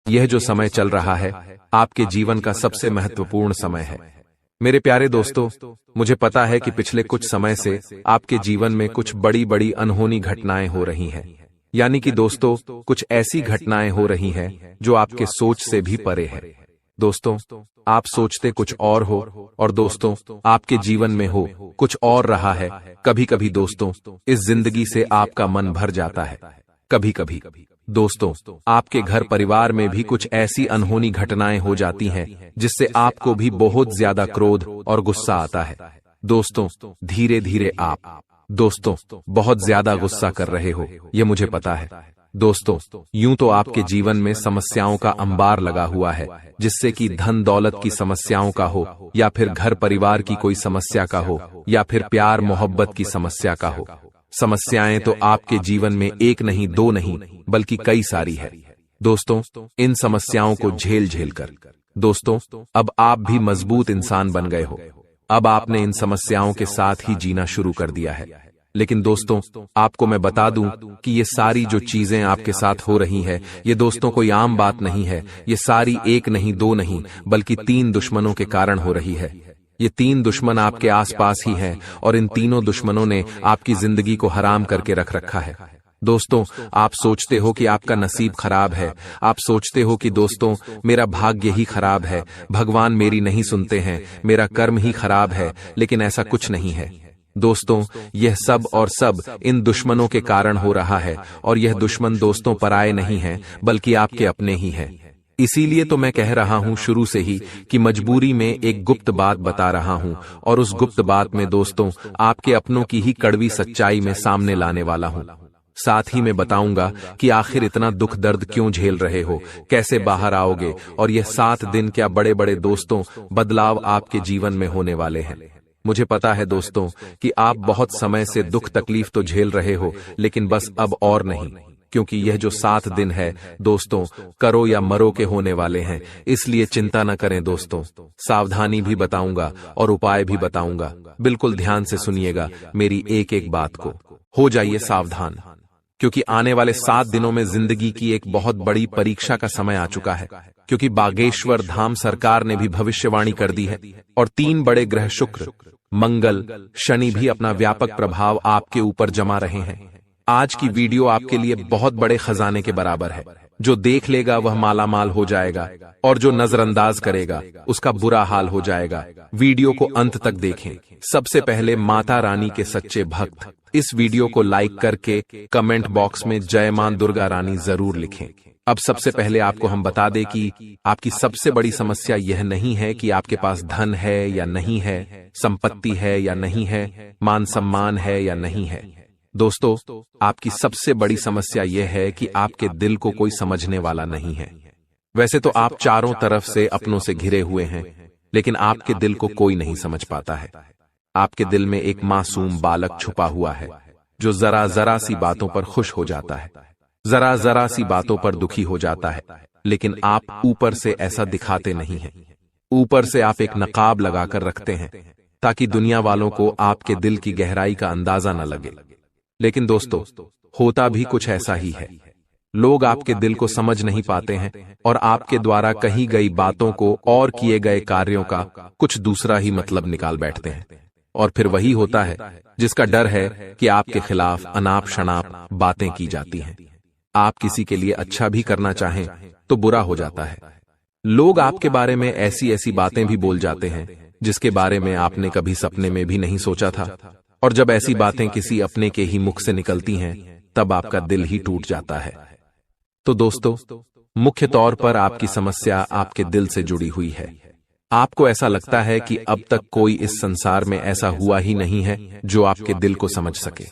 यह जो समय चल रहा है आपके जीवन का सबसे महत्वपूर्ण समय है। मेरे प्यारे दोस्तों, मुझे पता है कि पिछले कुछ समय से आपके जीवन में कुछ बड़ी बड़ी अनहोनी घटनाएं हो रही हैं। यानी कि दोस्तों, कुछ ऐसी घटनाएं हो रही हैं जो आपके सोच से भी परे है। दोस्तों, आप सोचते कुछ और हो और दोस्तों आपके जीवन में हो कुछ और रहा है। कभी कभी दोस्तों इस जिंदगी से आपका मन भर जाता है। कभी कभी दोस्तों आपके घर परिवार में भी कुछ ऐसी अनहोनी घटनाएं हो जाती हैं जिससे आपको भी बहुत ज्यादा क्रोध और गुस्सा आता है। दोस्तों धीरे धीरे आप दोस्तों बहुत ज्यादा गुस्सा कर रहे हो, यह मुझे पता है। दोस्तों यूं तो आपके जीवन में समस्याओं का अंबार लगा हुआ है, जिससे कि धन दौलत की समस्याओं का हो या फिर घर परिवार की कोई समस्या का हो या फिर प्यार मोहब्बत की समस्या का हो। समस्याएं तो आपके जीवन में एक नहीं दो नहीं बल्कि कई सारी है। दोस्तों इन समस्याओं को झेल झेल कर दोस्तों अब आप भी मजबूत इंसान बन गए हो। अब आपने इन समस्याओं के साथ ही जीना शुरू कर दिया है। लेकिन दोस्तों आपको मैं बता दूं कि ये सारी जो चीजें आपके साथ हो रही है, ये दोस्तों कोई आम बात नहीं है। ये सारी एक नहीं दो नहीं बल्कि 3 दुश्मनों के कारण हो रही है। ये 3 दुश्मन आपके आसपास ही हैं और इन तीनों दुश्मनों ने आपकी जिंदगी को हराम करके रख रखा है। दोस्तों आप सोचते हो कि आपका नसीब खराब है। आप सोचते हो कि दोस्तों मेरा भाग्य ही खराब है, भगवान मेरी नहीं सुनते हैं, मेरा कर्म ही खराब है। लेकिन ऐसा कुछ नहीं है दोस्तों। यह सब और सब इन दुश्मनों के कारण हो रहा है और यह दुश्मन दोस्तों पराये नहीं हैं बल्कि आपके अपने ही हैं। इसीलिए तो मैं कह रहा हूं शुरू से ही कि मजबूरी में एक गुप्त बात बता रहा हूं और उस गुप्त बात में दोस्तों आपके अपनों की ही कड़वी सच्चाई में सामने लाने वाला हूं। साथ ही मैं बताऊंगा कि आखिर इतना दुख दर्द क्यों झेल रहे हो, कैसे बाहर आओगे और यह 7 दिन क्या बड़े बड़े दोस्तों बदलाव आपके जीवन में होने वाले हैं। मुझे पता है दोस्तों कि आप बहुत समय से दुख तकलीफ तो झेल रहे हो, लेकिन बस अब और नहीं, क्योंकि यह जो 7 दिन है दोस्तों करो या मरो के होने वाले हैं। इसलिए चिंता न करें दोस्तों, सावधानी भी बताऊंगा और उपाय भी बताऊंगा। बिल्कुल ध्यान से सुनिएगा मेरी एक एक बात को। हो जाइए सावधान, क्योंकि आने वाले 7 दिनों में जिंदगी की एक बहुत बड़ी परीक्षा का समय आ चुका है। क्योंकि बागेश्वर धाम सरकार ने भी भविष्यवाणी कर दी है और 3 बड़े ग्रह शुक्र, मंगल, शनि भी अपना व्यापक प्रभाव आपके ऊपर जमा रहे हैं। आज की वीडियो आपके लिए बहुत बड़े खजाने के बराबर है। जो देख लेगा वह मालामाल हो जाएगा और जो नजरअंदाज करेगा उसका बुरा हाल हो जाएगा। वीडियो को अंत तक देखें। सबसे पहले माता रानी के सच्चे भक्त इस वीडियो को लाइक करके कमेंट बॉक्स में जय मां दुर्गा रानी जरूर लिखें। अब सबसे पहले आपको हम बता दें कि आपकी सबसे बड़ी समस्या यह नहीं है कि आपके पास धन है या नहीं है, संपत्ति है या नहीं है, मान सम्मान है या नहीं है। दोस्तों आपकी सबसे बड़ी समस्या यह है कि आपके दिल को कोई समझने वाला नहीं है। वैसे तो आप चारों तरफ से अपनों से घिरे हुए हैं, लेकिन आपके दिल को कोई नहीं समझ पाता है। आपके दिल में एक मासूम बालक छुपा हुआ है जो जरा जरा सी बातों पर खुश हो जाता है, जरा जरा सी बातों पर दुखी हो जाता है। लेकिन आप ऊपर से ऐसा दिखाते नहीं हैं। ऊपर से आप एक नकाब लगाकर रखते हैं ताकि दुनिया वालों को आपके दिल की गहराई का अंदाजा न लगे। लेकिन दोस्तों होता भी कुछ ऐसा ही है। लोग आपके दिल को समझ नहीं पाते हैं और आपके द्वारा कही गई बातों को और किए गए कार्यों का कुछ दूसरा ही मतलब निकाल बैठते हैं। और फिर वही होता है जिसका डर है कि आपके खिलाफ अनाप शनाप बातें की जाती हैं। आप किसी के लिए अच्छा भी करना चाहें तो बुरा हो जाता है। लोग आपके बारे में ऐसी ऐसी बातें भी बोल जाते हैं जिसके बारे में आपने कभी सपने में भी नहीं सोचा था। और जब ऐसी बातें किसी अपने के ही मुख से निकलती हैं तब आपका दिल ही टूट जाता है। तो दोस्तों मुख्य तौर पर आपकी समस्या आपके दिल से जुड़ी हुई है। आपको ऐसा लगता है कि अब तक कोई इस संसार में ऐसा हुआ ही नहीं है जो आपके दिल को समझ सके।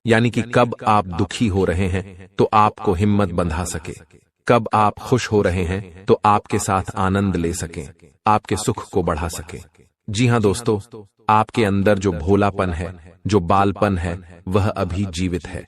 यानी कि कब आप दुखी हो रहे हैं तो आपको हिम्मत बंधा सके, कब आप खुश हो रहे हैं तो आपके साथ आनंद ले सके, आपके सुख को बढ़ा सके। जी हां दोस्तों, आपके अंदर जो भोलापन है, जो बालपन है, वह अभी जीवित है।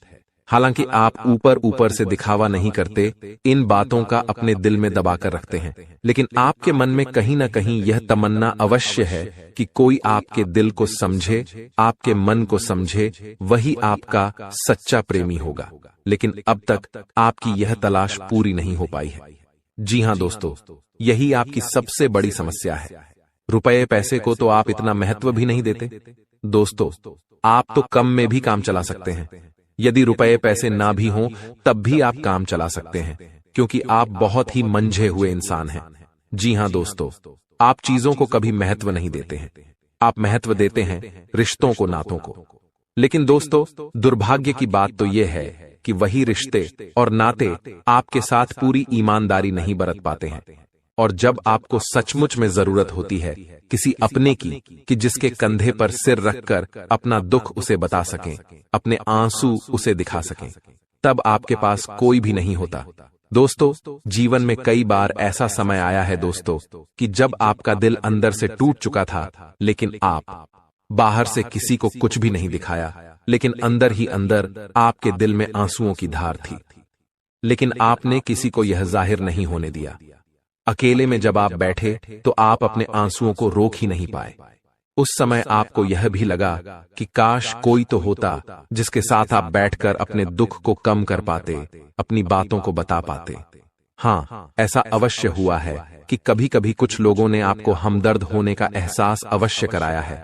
हालांकि आप ऊपर ऊपर से दिखावा नहीं करते, इन बातों का अपने दिल में दबाकर रखते हैं, लेकिन आपके मन में कहीं ना कहीं यह तमन्ना अवश्य है कि कोई आपके दिल को समझे, आपके मन को समझे, वही आपका सच्चा प्रेमी होगा। लेकिन अब तक आपकी यह तलाश पूरी नहीं हो पाई है। जी हां दोस्तों, यही आपकी सबसे बड़ी समस्या है। रुपए पैसे को तो आप इतना महत्व भी नहीं देते। दोस्तों, आप तो कम में भी काम चला सकते हैं। यदि रुपए पैसे ना भी हों तब भी आप काम चला सकते हैं, क्योंकि आप बहुत ही मंझे हुए इंसान हैं। जी हां दोस्तों, आप चीजों को कभी महत्व नहीं देते हैं। आप महत्व देते हैं रिश्तों को, नातों को। लेकिन दोस्तों, दुर्भाग्य की बात तो यह है कि वही रिश्ते और नाते आपके साथ पूरी ईमानदारी नहीं बरत पाते हैं। और जब आपको सचमुच में जरूरत होती है किसी अपने की, कि जिसके कंधे पर सिर रखकर अपना दुख उसे बता सकें, अपने आंसू उसे दिखा सकें, तब आपके पास कोई भी नहीं होता। दोस्तों, जीवन में कई बार ऐसा समय आया है दोस्तों कि जब आपका दिल अंदर से टूट चुका था, लेकिन आप बाहर से किसी को कुछ भी नहीं दिखाया, लेकिन अंदर ही अंदर आपके दिल में आंसुओं की धार थी। लेकिन आपने किसी को यह जाहिर नहीं होने दिया। अकेले में जब आप बैठे तो आप अपने आंसुओं को रोक ही नहीं पाए। उस समय आपको यह भी लगा कि काश कोई तो होता जिसके साथ आप बैठकर अपने दुख को कम कर पाते, अपनी बातों को बता पाते। हाँ, ऐसा अवश्य हुआ है कि कभी कभी कुछ लोगों ने आपको हमदर्द होने का एहसास अवश्य कराया है,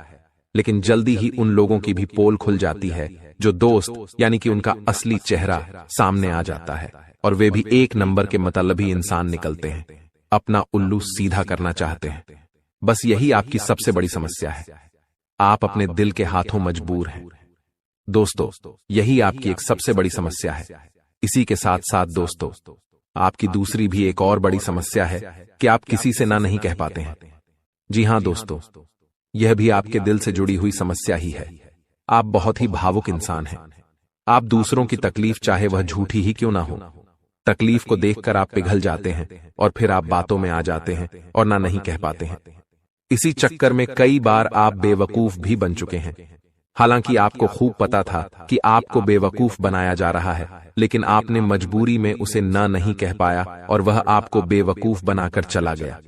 लेकिन जल्दी ही उन लोगों की भी पोल खुल जाती है जो दोस्त यानी कि उनका असली चेहरा सामने आ जाता है, और वे भी एक नंबर के मतलबी इंसान निकलते हैं, अपना उल्लू सीधा करना चाहते हैं। बस यही आपकी सबसे बड़ी समस्या है। आप अपने दिल के हाथों मजबूर हैं। दोस्तों, यही आपकी एक सबसे बड़ी समस्या है। इसी के साथ साथ दोस्तों, आपकी दूसरी भी एक और बड़ी समस्या है कि आप किसी से ना नहीं कह पाते हैं। जी हां दोस्तों, यह भी आपके दिल से जुड़ी हुई समस्या ही है। आप बहुत ही भावुक इंसान हैं। आप दूसरों की तकलीफ, चाहे वह झूठी ही क्यों ना हो, तकलीफ को देखकर आप पिघल जाते हैं और फिर आप बातों में आ जाते हैं और ना नहीं कह पाते हैं। इसी चक्कर में कई बार आप बेवकूफ भी बन चुके हैं। हालांकि आपको खूब पता था कि आपको बेवकूफ बनाया जा रहा है, लेकिन आपने मजबूरी में उसे ना नहीं कह पाया और वह आपको बेवकूफ बनाकर चला गया।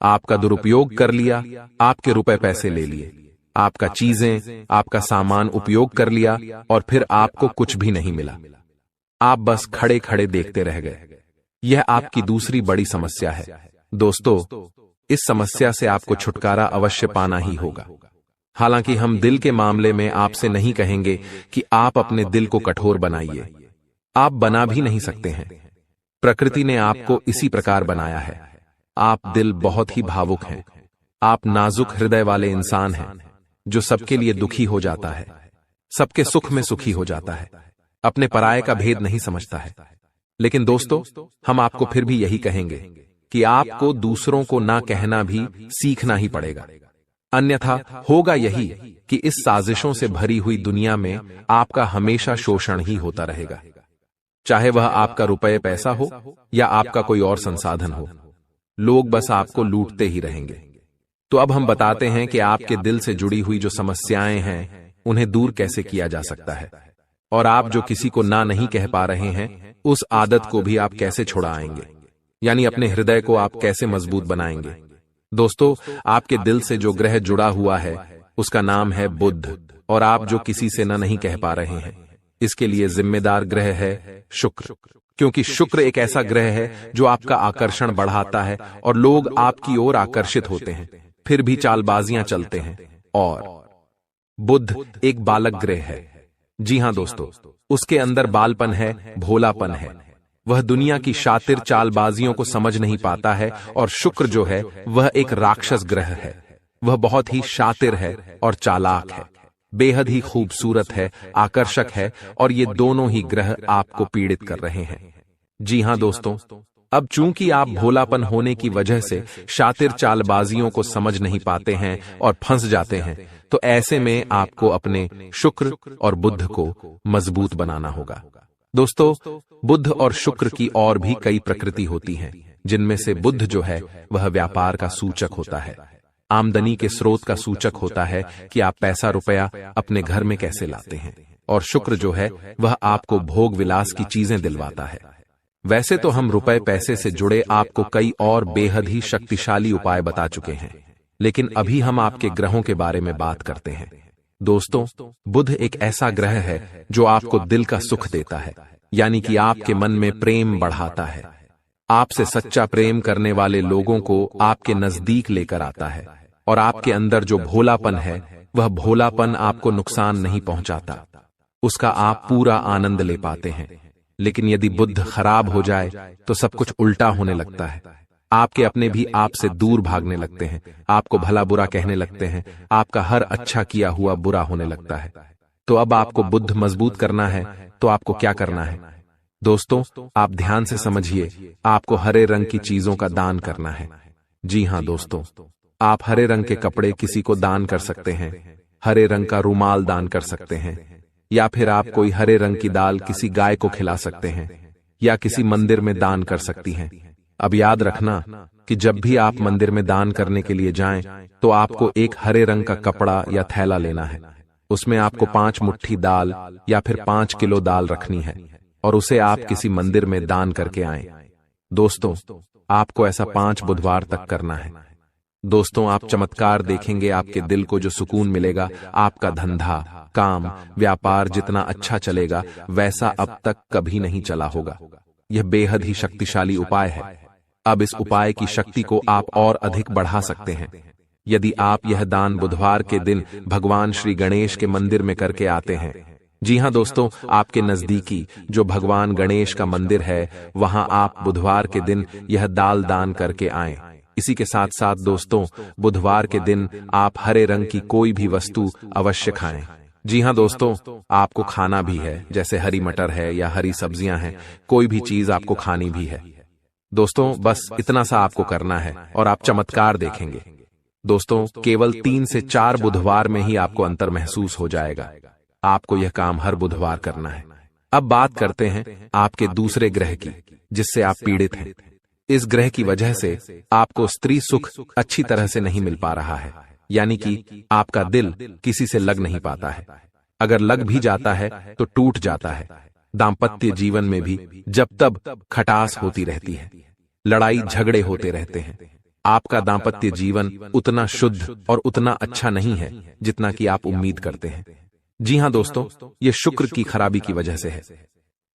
आपका दुरुपयोग कर लिया, आपके रुपए पैसे ले लिए, आपका चीजें, आपका सामान उपयोग कर लिया और फिर आपको कुछ भी नहीं मिला। आप बस खड़े खड़े देखते रह गए। यह आपकी दूसरी बड़ी समस्या है। दोस्तों, इस समस्या से आपको छुटकारा अवश्य पाना ही होगा। हालांकि हम दिल के मामले में आपसे नहीं कहेंगे कि आप अपने दिल को कठोर बनाइए। आप बना भी नहीं सकते हैं। प्रकृति ने आपको इसी प्रकार बनाया है। आप दिल बहुत ही भावुक हैं। आप नाजुक हृदय वाले इंसान हैं जो सबके लिए दुखी हो जाता है, सबके सुख में सुखी हो जाता है, अपने पराये का भेद नहीं समझता है। लेकिन दोस्तों, हम आपको फिर भी यही कहेंगे कि आपको दूसरों को ना कहना भी सीखना ही पड़ेगा। अन्यथा होगा यही कि इस साजिशों से भरी हुई दुनिया में आपका हमेशा शोषण ही होता रहेगा, चाहे वह आपका रुपये पैसा हो या आपका कोई और संसाधन हो। लोग बस आपको लूटते ही रहेंगे। तो अब हम बताते हैं कि आपके दिल से जुड़ी हुई जो समस्याएं हैं उन्हें दूर कैसे किया जा सकता है, और आप जो किसी को ना नहीं कह पा रहे हैं उस आदत को भी आप कैसे छुड़ाएंगे, यानी अपने हृदय को आप कैसे मजबूत बनाएंगे। दोस्तों, आपके दिल से जो ग्रह जुड़ा हुआ है उसका नाम है बुध, और आप जो किसी से ना नहीं कह पा रहे हैं इसके लिए जिम्मेदार ग्रह है शुक्र, क्योंकि शुक्र एक ऐसा ग्रह है जो आपका आकर्षण बढ़ाता है और लोग आपकी ओर आकर्षित होते हैं, फिर भी चालबाजियां चलते हैं। और बुध एक बालक ग्रह है। जी हां दोस्तों, उसके अंदर बालपन है, भोलापन है। वह दुनिया की शातिर चालबाजियों को समझ नहीं पाता है। और शुक्र जो है वह एक राक्षस ग्रह है। वह बहुत ही शातिर है और चालाक है, बेहद ही खूबसूरत है, आकर्षक है, और ये दोनों ही ग्रह आपको पीड़ित कर रहे हैं। जी हां दोस्तों, अब चूंकि आप भोलापन होने की वजह से शातिर चालबाजियों को समझ नहीं पाते हैं और फंस जाते हैं, तो ऐसे में आपको अपने शुक्र और बुध को मजबूत बनाना होगा। दोस्तों, बुध और शुक्र की और भी कई प्रकृति होती हैं, जिनमें से बुध जो है वह व्यापार का सूचक होता है, आमदनी के स्रोत का सूचक होता है कि आप पैसा रुपया अपने घर में कैसे लाते हैं, और शुक्र जो है वह आपको भोग विलास की चीजें दिलवाता है। वैसे तो हम रुपए पैसे से जुड़े आपको कई और बेहद ही शक्तिशाली उपाय बता चुके हैं, लेकिन अभी हम आपके ग्रहों के बारे में बात करते हैं। दोस्तों, बुध एक ऐसा ग्रह है जो आपको दिल का सुख देता है, यानी कि आपके मन में प्रेम बढ़ाता है। आपसे सच्चा प्रेम करने वाले लोगों को आपके नजदीक लेकर आता है, और आपके अंदर जो भोलापन है वह भोलापन आपको नुकसान नहीं पहुंचाता, उसका आप पूरा आनंद ले पाते हैं। लेकिन यदि बुद्ध खराब हो जाए तो सब कुछ उल्टा होने लगता है। आपके अपने भी आपसे दूर भागने लगते हैं, आपको भला बुरा कहने लगते हैं, आपका हर अच्छा किया हुआ बुरा होने लगता है। तो अब आपको बुद्ध मजबूत करना है तो आपको क्या करना है? दोस्तों, आप ध्यान से समझिए, आपको हरे रंग की चीजों का दान करना है। जी हां दोस्तों, आप हरे रंग के कपड़े किसी को दान कर सकते हैं, हरे रंग का रुमाल दान कर सकते हैं, या फिर आप कोई हरे रंग की दाल किसी गाय को खिला सकते हैं, या किसी मंदिर में दान कर सकती हैं। अब याद रखना कि जब भी आप मंदिर में दान करने के लिए जाएं तो आपको एक हरे रंग का कपड़ा या थैला लेना है। उसमें आपको 5 मुट्ठी दाल या फिर 5 किलो दाल रखनी है, और उसे आप किसी मंदिर में दान करके आएं। दोस्तों, आपको ऐसा 5 बुधवार तक करना है। दोस्तों, आप चमत्कार देखेंगे, आपके दिल को जो सुकून मिलेगा, आपका धंधा, काम, व्यापार जितना अच्छा चलेगा वैसा अब तक कभी नहीं चला होगा। यह बेहद ही शक्तिशाली उपाय है। अब इस उपाय की शक्ति को आप और अधिक बढ़ा सकते हैं। यदि आप यह दान बुधवार के दिन भगवान श्री गणेश के मंदिर में करके आते हैं, जी हां दोस्तों, आपके नजदीकी जो भगवान गणेश का मंदिर है वहां आप बुधवार के दिन यह दाल दान करके आएं। इसी के साथ साथ दोस्तों, बुधवार के दिन आप हरे रंग की कोई भी वस्तु अवश्य खाएं। जी हां दोस्तों, आपको खाना भी है, जैसे हरी मटर है या हरी सब्जियां हैं, कोई भी चीज आपको खानी भी है। दोस्तों, बस इतना सा आपको करना है और आप चमत्कार देखेंगे। दोस्तों, केवल 3 से 4 बुधवार में ही आपको अंतर महसूस हो जाएगा। आपको यह काम हर बुधवार करना है। अब बात करते हैं आपके दूसरे ग्रह की, जिससे आप पीड़ित हैं। इस ग्रह की वजह से आपको स्त्री सुख अच्छी तरह से नहीं मिल पा रहा है, यानी कि आपका दिल किसी से लग नहीं पाता है। अगर लग भी जाता है तो टूट जाता है। दाम्पत्य जीवन में भी जब तब खटास होती रहती है, लड़ाई झगड़े होते रहते हैं। आपका दाम्पत्य जीवन उतना शुद्ध और उतना अच्छा नहीं है जितना कि आप उम्मीद करते हैं। जी हां दोस्तों, ये शुक्र की खराबी की वजह से है।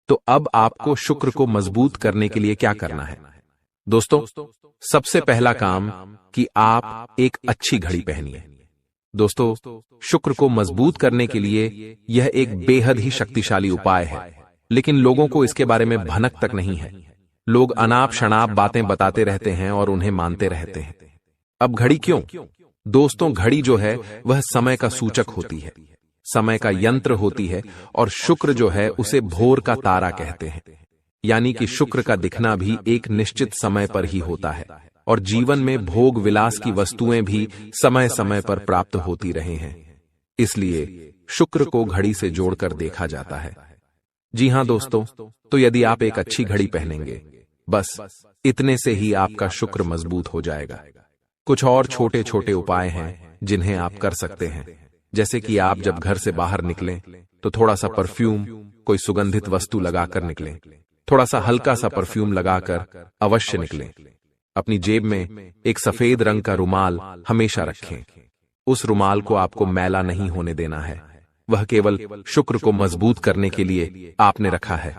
तो अब आपको शुक्र को मजबूत करने के लिए क्या करना है? दोस्तों, सबसे पहला काम कि आप एक अच्छी घड़ी पहनिए। दोस्तों, शुक्र को मजबूत करने के लिए यह एक बेहद ही शक्तिशाली उपाय है, लेकिन लोगों को इसके बारे में भनक तक नहीं है। लोग अनाप शनाप बातें बताते रहते हैं और उन्हें मानते रहते हैं। अब घड़ी क्यों? दोस्तों, घड़ी जो है वह समय का सूचक होती है, समय का यंत्र होती है, और शुक्र जो है उसे भोर का तारा कहते हैं। यानी कि शुक्र का दिखना भी एक निश्चित समय पर ही होता है, और जीवन में भोग विलास की वस्तुएं भी समय समय पर प्राप्त होती रहे हैं। इसलिए शुक्र को घड़ी से जोड़कर देखा जाता है। जी हां दोस्तों, तो यदि आप एक अच्छी घड़ी पहनेंगे, बस इतने से ही आपका शुक्र मजबूत हो जाएगा। कुछ और छोटे छोटे उपाय हैं जिन्हें आप कर सकते हैं, जैसे कि आप जब घर से बाहर निकलें तो थोड़ा सा परफ्यूम, कोई सुगंधित वस्तु लगाकर निकलें। थोड़ा सा हल्का सा परफ्यूम लगाकर अवश्य निकलें। अपनी जेब में एक सफेद रंग का रुमाल हमेशा रखें। उस रुमाल को आपको मैला नहीं होने देना है, वह केवल शुक्र को मजबूत करने के लिए आपने रखा है।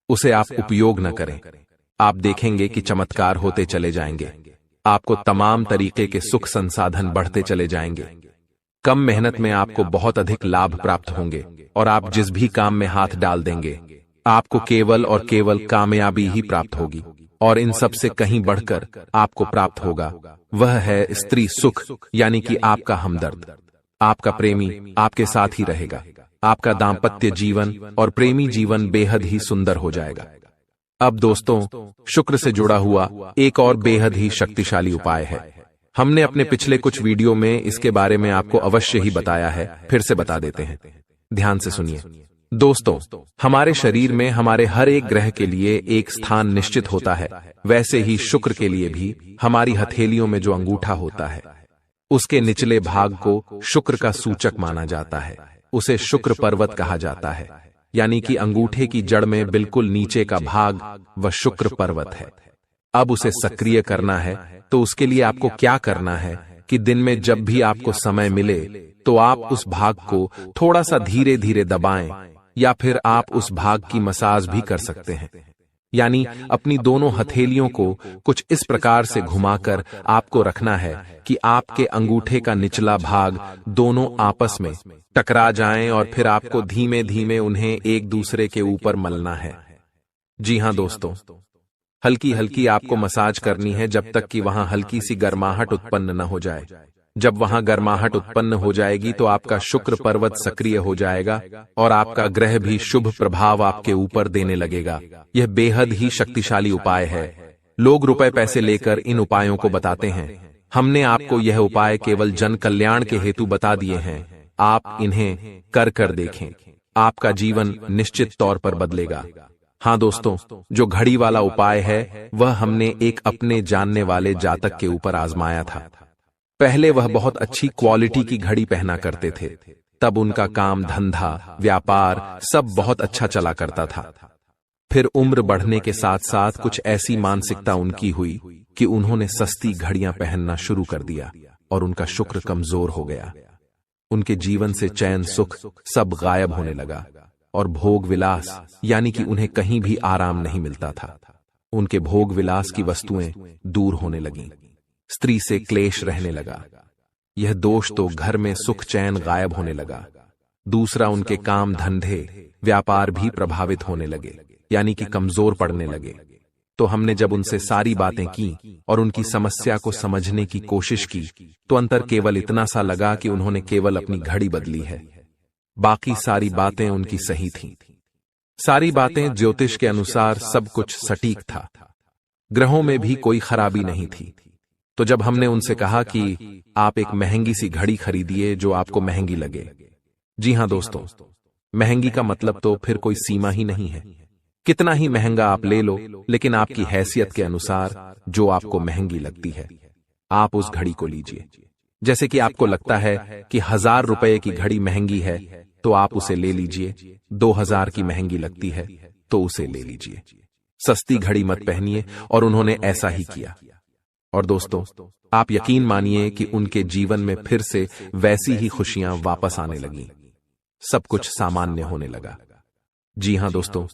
उसे आप उपयोग न करें। आप देखेंगे कि चमत्कार होते चले जाएंगे। आपको तमाम तरीके के सुख संसाधन बढ़ते चले जाएंगे। कम मेहनत में आपको बहुत अधिक लाभ प्राप्त होंगे, और आप जिस भी काम में हाथ डाल देंगे आपको केवल और केवल कामयाबी ही प्राप्त होगी। और इन सब से कहीं बढ़कर आपको प्राप्त होगा, वह है स्त्री सुख, यानी कि आपका हमदर्द। आपका प्रेमी आपके साथ ही रहेगा। आपका दाम्पत्य जीवन और प्रेमी जीवन बेहद ही सुंदर हो जाएगा। अब दोस्तों, शुक्र से जुड़ा हुआ एक और बेहद ही शक्तिशाली उपाय है। हमने अपने पिछले कुछ वीडियो में इसके बारे में आपको अवश्य ही बताया है, फिर से बता देते हैं। ध्यान से सुनिए। दोस्तों, हमारे शरीर में हमारे हर एक ग्रह के लिए एक स्थान निश्चित होता है। वैसे ही शुक्र के लिए भी हमारी हथेलियों में जो अंगूठा होता है, उसके निचले भाग को शुक्र का सूचक माना जाता है। उसे शुक्र पर्वत कहा जाता है, यानी कि अंगूठे की जड़ में बिल्कुल नीचे का भाग वह शुक्र पर्वत है। अब उसे सक्रिय करना है, तो उसके लिए आपको क्या करना है कि दिन में जब भी आपको समय मिले तो आप उस भाग को थोड़ा सा धीरे धीरे दबाएं, या फिर आप उस भाग की मसाज भी कर सकते हैं। यानी अपनी दोनों हथेलियों को कुछ इस प्रकार से घुमाकर आपको रखना है कि आपके अंगूठे का निचला भाग दोनों आपस में टकरा जाएं और फिर आपको धीमे धीमे उन्हें एक दूसरे के ऊपर मलना है। जी हां दोस्तों, हल्की हल्की आपको मसाज करनी है जब तक कि वहां हल्की सी गर्माहट उत्पन्न न हो जाए। जब वहां गर्माहट उत्पन्न हो जाएगी तो आपका शुक्र पर्वत सक्रिय हो जाएगा और आपका ग्रह भी शुभ प्रभाव आपके ऊपर देने लगेगा। यह बेहद ही शक्तिशाली उपाय है। लोग रुपए पैसे लेकर इन उपायों को बताते हैं। हमने आपको यह उपाय केवल जन कल्याण के हेतु बता दिए हैं। आप इन्हें कर देखें, आपका जीवन निश्चित तौर पर बदलेगा। हाँ दोस्तों, जो घड़ी वाला उपाय है वह हमने एक अपने जानने वाले जातक के ऊपर आजमाया था। पहले वह बहुत अच्छी क्वालिटी की घड़ी पहना करते थे, तब उनका काम धंधा व्यापार सब बहुत अच्छा चला करता था। फिर उम्र बढ़ने के साथ साथ कुछ ऐसी मानसिकता उनकी हुई कि उन्होंने सस्ती घड़ियां पहनना शुरू कर दिया और उनका शुक्र कमजोर हो गया। उनके जीवन से चैन सुख सब गायब होने लगा और भोग विलास यानी कि उन्हें कहीं भी आराम नहीं मिलता था। उनके भोग विलास की वस्तुएं दूर होने लगीं। स्त्री से क्लेश रहने लगा। यह दोष तो घर में सुख चैन गायब होने लगा। दूसरा, उनके काम धंधे व्यापार भी प्रभावित होने लगे, यानी कि कमजोर पड़ने लगे। तो हमने जब उनसे सारी बातें की और उनकी समस्या को समझने की कोशिश की तो अंतर केवल इतना सा लगा कि उन्होंने केवल अपनी घड़ी बदली है, बाकी सारी बातें उनकी सही थीं। सारी बातें ज्योतिष के अनुसार सब कुछ सटीक था, ग्रहों में भी कोई खराबी नहीं थी। तो जब हमने उनसे कहा कि आप एक महंगी सी घड़ी खरीदिए जो आपको महंगी लगे। जी हां दोस्तों, महंगी का मतलब तो फिर कोई सीमा ही नहीं है। कितना ही महंगा आप ले लो, लेकिन आपकी हैसियत के अनुसार जो आपको महंगी लगती है आप उस घड़ी को लीजिए। जैसे कि आपको लगता है कि 1000 रुपए की घड़ी महंगी है तो आप उसे ले लीजिए। 2000 की महंगी लगती है तो उसे ले लीजिए। सस्ती घड़ी मत पहनिए, और उन्होंने ऐसा ही किया। और दोस्तों, आप यकीन मानिए कि उनके जीवन में फिर से वैसी ही खुशियां वापस आने लगीं। सब कुछ सामान्य होने लगा। जी हां दोस्तों,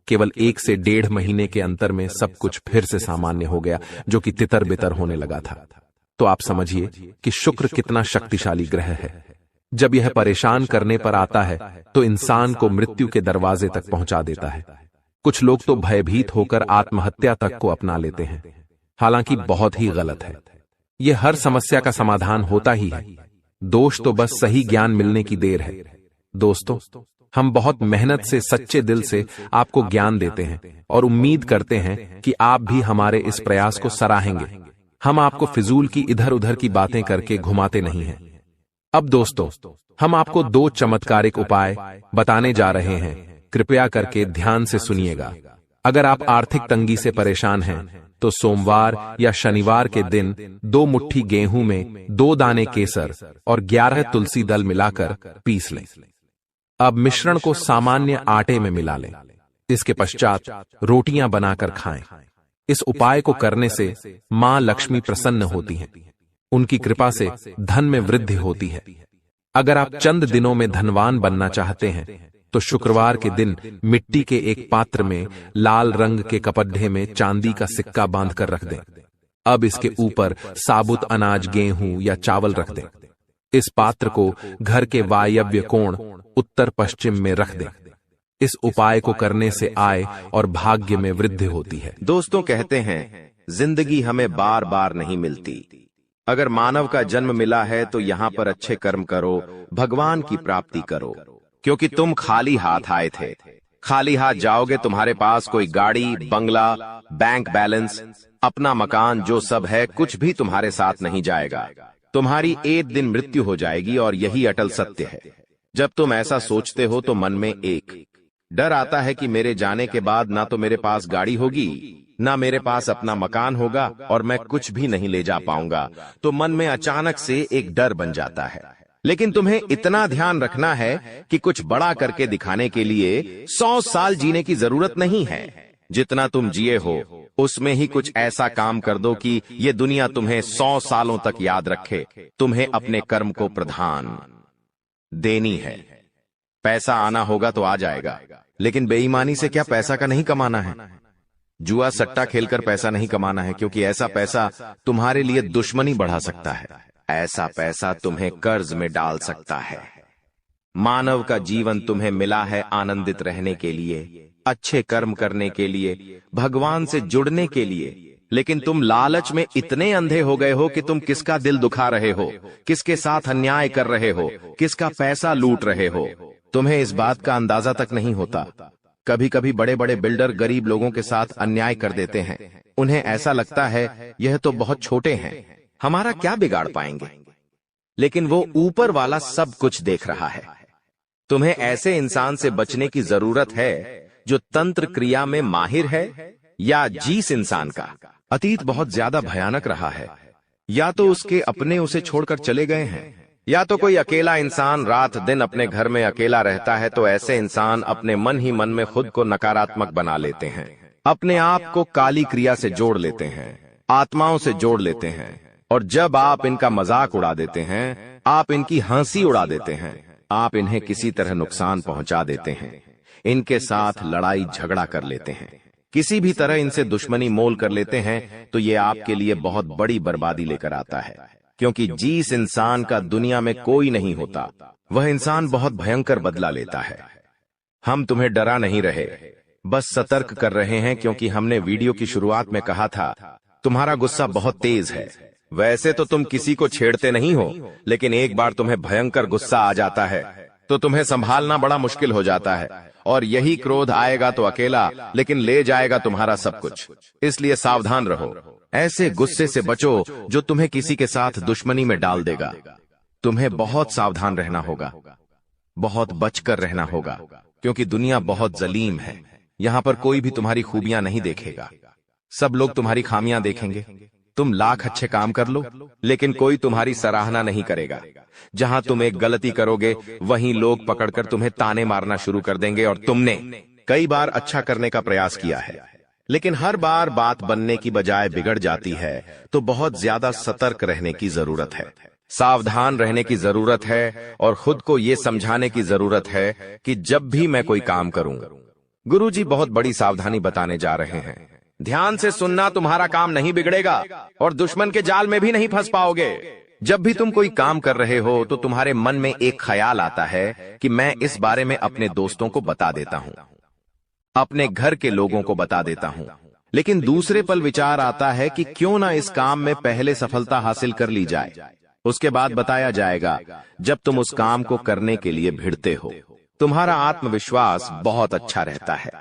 केवल 1 से 1.5 महीने के अंतर में सब कुछ फिर से सामान्य हो गया, जो कि तितर बितर होने लगा था। तो आप समझिए कि शुक्र कितना शक्तिशाली ग्रह है। जब यह परेशान करने पर आता है तो इंसान को मृत्यु के दरवाजे तक पहुंचा देता है। कुछ लोग तो भयभीत होकर आत्महत्या तक को अपना लेते हैं, हालांकि बहुत ही गलत है। यह हर समस्या का समाधान होता ही है। दोष तो बस सही ज्ञान मिलने की देर है। दोस्तों, हम बहुत मेहनत से सच्चे दिल से आपको ज्ञान देते हैं और उम्मीद करते हैं कि आप भी हमारे इस प्रयास को सराहेंगे। हम आपको फिजूल की इधर उधर की बातें करके घुमाते नहीं हैं। अब दोस्तों, हम आपको 2 चमत्कारिक उपाय बताने जा रहे हैं। कृपया करके ध्यान से सुनिएगा। अगर आप आर्थिक तंगी से परेशान हैं तो सोमवार या शनिवार के दिन 2 मुट्ठी गेहूं में 2 दाने केसर और 11 तुलसी दल मिलाकर पीस लें। अब मिश्रण को सामान्य आटे में मिला लें। इसके पश्चात रोटियां बनाकर खाएं। इस उपाय को करने से मां लक्ष्मी प्रसन्न होती हैं। उनकी कृपा से धन में वृद्धि होती है। अगर आप चंद दिनों में धनवान बनना चाहते हैं तो शुक्रवार के दिन मिट्टी के एक पात्र में लाल रंग के कपड्ढे में चांदी का सिक्का बांधकर रख दें। अब इसके ऊपर साबुत अनाज गेहूं या चावल रख दें। इस पात्र को घर के वायव्य कोण उत्तर पश्चिम में रख दें। इस उपाय को करने से आय और भाग्य में वृद्धि होती है। दोस्तों, कहते हैं जिंदगी हमें बार बार नहीं मिलती। अगर मानव का जन्म मिला है तो यहाँ पर अच्छे कर्म करो, भगवान की प्राप्ति करो, क्योंकि तुम खाली हाथ आए थे। खाली हाथ जाओगे, तुम्हारे पास कोई गाड़ी, बंगला, बैंक बैलेंस, अपना मकान जो सब है कुछ भी तुम्हारे साथ नहीं जाएगा। तुम्हारी एक दिन मृत्यु हो जाएगी और यही अटल सत्य है। जब तुम ऐसा सोचते हो तो मन में एक डर आता है कि मेरे जाने के बाद ना तो मेरे पास गाड़ी होगी, ना मेरे पास अपना मकान होगा और मैं कुछ भी नहीं ले जा पाऊंगा। तो मन में अचानक से एक डर बन जाता है। लेकिन तुम्हें इतना ध्यान रखना है कि कुछ बड़ा करके दिखाने के लिए 100 साल जीने की जरूरत नहीं है। जितना तुम जिए हो उसमें ही कुछ ऐसा काम कर दो कि ये दुनिया तुम्हें 100 सालों तक याद रखे। तुम्हें अपने कर्म को प्रधान देनी है। पैसा आना होगा तो आ जाएगा, लेकिन बेईमानी से क्या पैसा का नहीं कमाना है। जुआ सट्टा खेलकर पैसा नहीं कमाना है, क्योंकि ऐसा पैसा तुम्हारे लिए दुश्मनी बढ़ा सकता है। ऐसा पैसा तुम्हें कर्ज में डाल सकता है। मानव का जीवन तुम्हें मिला है आनंदित रहने के लिए, अच्छे कर्म करने के लिए, भगवान से जुड़ने के लिए। लेकिन तुम लालच में इतने अंधे हो गए हो कि तुम किसका दिल दुखा रहे हो, किसके साथ अन्याय कर रहे हो, किसका पैसा लूट रहे हो। तुम्हें इस बात का अंदाजा तक नहीं होता। कभी कभी बड़े बड़े बिल्डर गरीब लोगों के साथ अन्याय कर देते हैं। उन्हें ऐसा लगता है यह तो बहुत छोटे हैं, हमारा क्या बिगाड़ पाएंगे, लेकिन वो ऊपर वाला सब कुछ देख रहा है। तुम्हें ऐसे इंसान से बचने की जरूरत है जो तंत्र क्रिया में माहिर है, या जिस इंसान का अतीत बहुत ज्यादा भयानक रहा है, या तो उसके अपने उसे छोड़कर चले गए हैं, या तो कोई अकेला इंसान रात दिन अपने घर में अकेला रहता है। तो ऐसे इंसान अपने मन ही मन में खुद को नकारात्मक बना लेते हैं, अपने आप को काली क्रिया से जोड़ लेते हैं, आत्माओं से जोड़ लेते हैं। और जब आप इनका मजाक उड़ा देते हैं, आप इनकी हंसी उड़ा देते हैं, आप इन्हें किसी तरह नुकसान पहुंचा देते हैं, इनके साथ लड़ाई झगड़ा कर लेते हैं, किसी भी तरह इनसे दुश्मनी मोल कर लेते हैं, तो ये आपके लिए बहुत बड़ी बर्बादी लेकर आता है। क्योंकि जिस इंसान का दुनिया में कोई नहीं होता, वह इंसान बहुत भयंकर बदला लेता है। हम तुम्हें डरा नहीं रहे, बस सतर्क कर रहे हैं, क्योंकि हमने वीडियो की शुरुआत में कहा था तुम्हारा गुस्सा बहुत तेज है। वैसे तो तुम किसी को छेड़ते नहीं हो, लेकिन एक बार तुम्हें भयंकर गुस्सा आ जाता है तो तुम्हें संभालना बड़ा मुश्किल हो जाता है। और यही क्रोध आएगा तो अकेला, लेकिन ले जाएगा तुम्हारा सब कुछ। इसलिए सावधान रहो, ऐसे गुस्से से बचो जो तुम्हें किसी के साथ दुश्मनी में डाल देगा। तुम्हें बहुत सावधान रहना होगा, बहुत बचकर रहना होगा, क्योंकि दुनिया बहुत जलीम है। यहाँ पर कोई भी तुम्हारी खूबियां नहीं देखेगा, सब लोग तुम्हारी खामियां देखेंगे। तुम लाख अच्छे काम कर लो, लेकिन कोई तुम्हारी सराहना नहीं करेगा। जहां तुम एक गलती करोगे, वहीं लोग पकड़कर तुम्हें ताने मारना शुरू कर देंगे। और तुमने कई बार अच्छा करने का प्रयास किया है, लेकिन हर बार बात बनने की बजाय बिगड़ जाती है। तो बहुत ज्यादा सतर्क रहने की जरूरत है, सावधान रहने की जरूरत है, और खुद को यह समझाने की जरूरत है कि जब भी मैं कोई काम करूं, गुरुजी बहुत बड़ी सावधानी बताने जा रहे हैं। ध्यान से सुनना, तुम्हारा काम नहीं बिगड़ेगा और दुश्मन के जाल में भी नहीं फंस पाओगे। जब भी तुम कोई काम कर रहे हो तो तुम्हारे मन में एक ख्याल आता है कि मैं इस बारे में अपने दोस्तों को बता देता हूं, अपने घर के लोगों को बता देता हूं। लेकिन दूसरे पल विचार आता है कि क्यों ना इस काम में पहले सफलता हासिल कर ली जाए, उसके बाद बताया जाएगा। जब तुम उस काम को करने के लिए भिड़ते हो, तुम्हारा आत्मविश्वास बहुत अच्छा रहता है।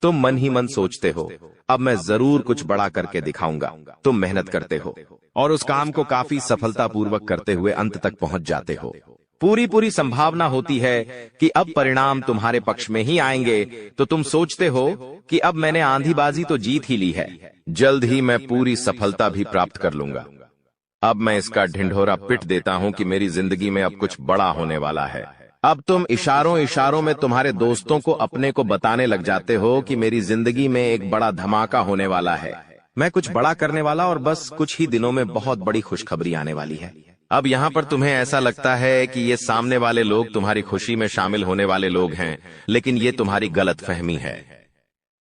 तुम मन ही मन सोचते हो, अब मैं जरूर कुछ बड़ा करके दिखाऊंगा। तुम मेहनत करते हो और उस काम को काफी सफलतापूर्वक करते हुए अंत तक पहुंच जाते हो। पूरी संभावना होती है कि अब परिणाम तुम्हारे पक्ष में ही आएंगे। तो तुम सोचते हो कि अब मैंने आंधीबाजी तो जीत ही ली है, जल्द ही मैं पूरी सफलता भी प्राप्त कर लूंगा। अब मैं इसका ढिंढोरा पिट देता हूं कि मेरी जिंदगी में अब कुछ बड़ा होने वाला है। अब तुम इशारों में तुम्हारे दोस्तों को अपने को बताने लग जाते हो कि मेरी जिंदगी में एक बड़ा धमाका होने वाला है, मैं कुछ बड़ा करने वाला, और बस कुछ ही दिनों में बहुत बड़ी खुशखबरी आने वाली है। अब यहाँ पर तुम्हें ऐसा लगता है कि ये सामने वाले लोग तुम्हारी खुशी में शामिल होने वाले लोग हैं, लेकिन ये तुम्हारी गलतफहमी है।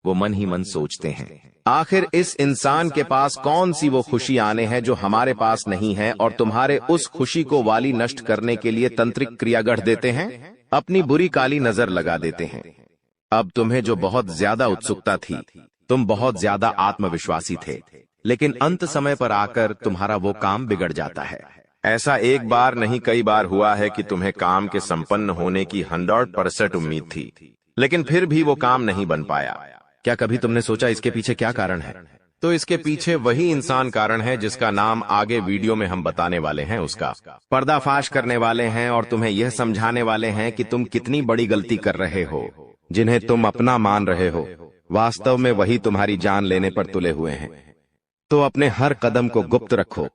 वो मन ही मन सोचते हैं, आखिर इस इंसान के पास कौन सी वो खुशी आने हैं जो हमारे पास नहीं है, और तुम्हारे उस खुशी को वाली नष्ट करने के लिए तंत्रिक क्रिया गढ़ देते हैं, अपनी बुरी काली नजर लगा देते हैं। अब तुम्हें जो बहुत ज्यादा उत्सुकता थी, तुम बहुत ज्यादा आत्मविश्वासी थे, लेकिन अंत समय पर आकर तुम्हारा वो काम बिगड़ जाता है। ऐसा एक बार नहीं कई बार हुआ है कि तुम्हें काम के संपन्न होने की 100% उम्मीद थी, लेकिन फिर भी वो काम नहीं बन पाया। क्या कभी तुमने सोचा इसके पीछे क्या कारण है? तो इसके पीछे वही इंसान कारण है जिसका नाम आगे वीडियो में हम बताने वाले हैं। उसका पर्दाफाश करने वाले हैं और तुम्हें यह समझाने वाले हैं कि तुम कितनी बड़ी गलती कर रहे हो। जिन्हें तुम अपना मान रहे हो, वास्तव में वही तुम्हारी जान लेने पर तुले हुए हैं। तो अपने हर कदम को गुप्त रखो।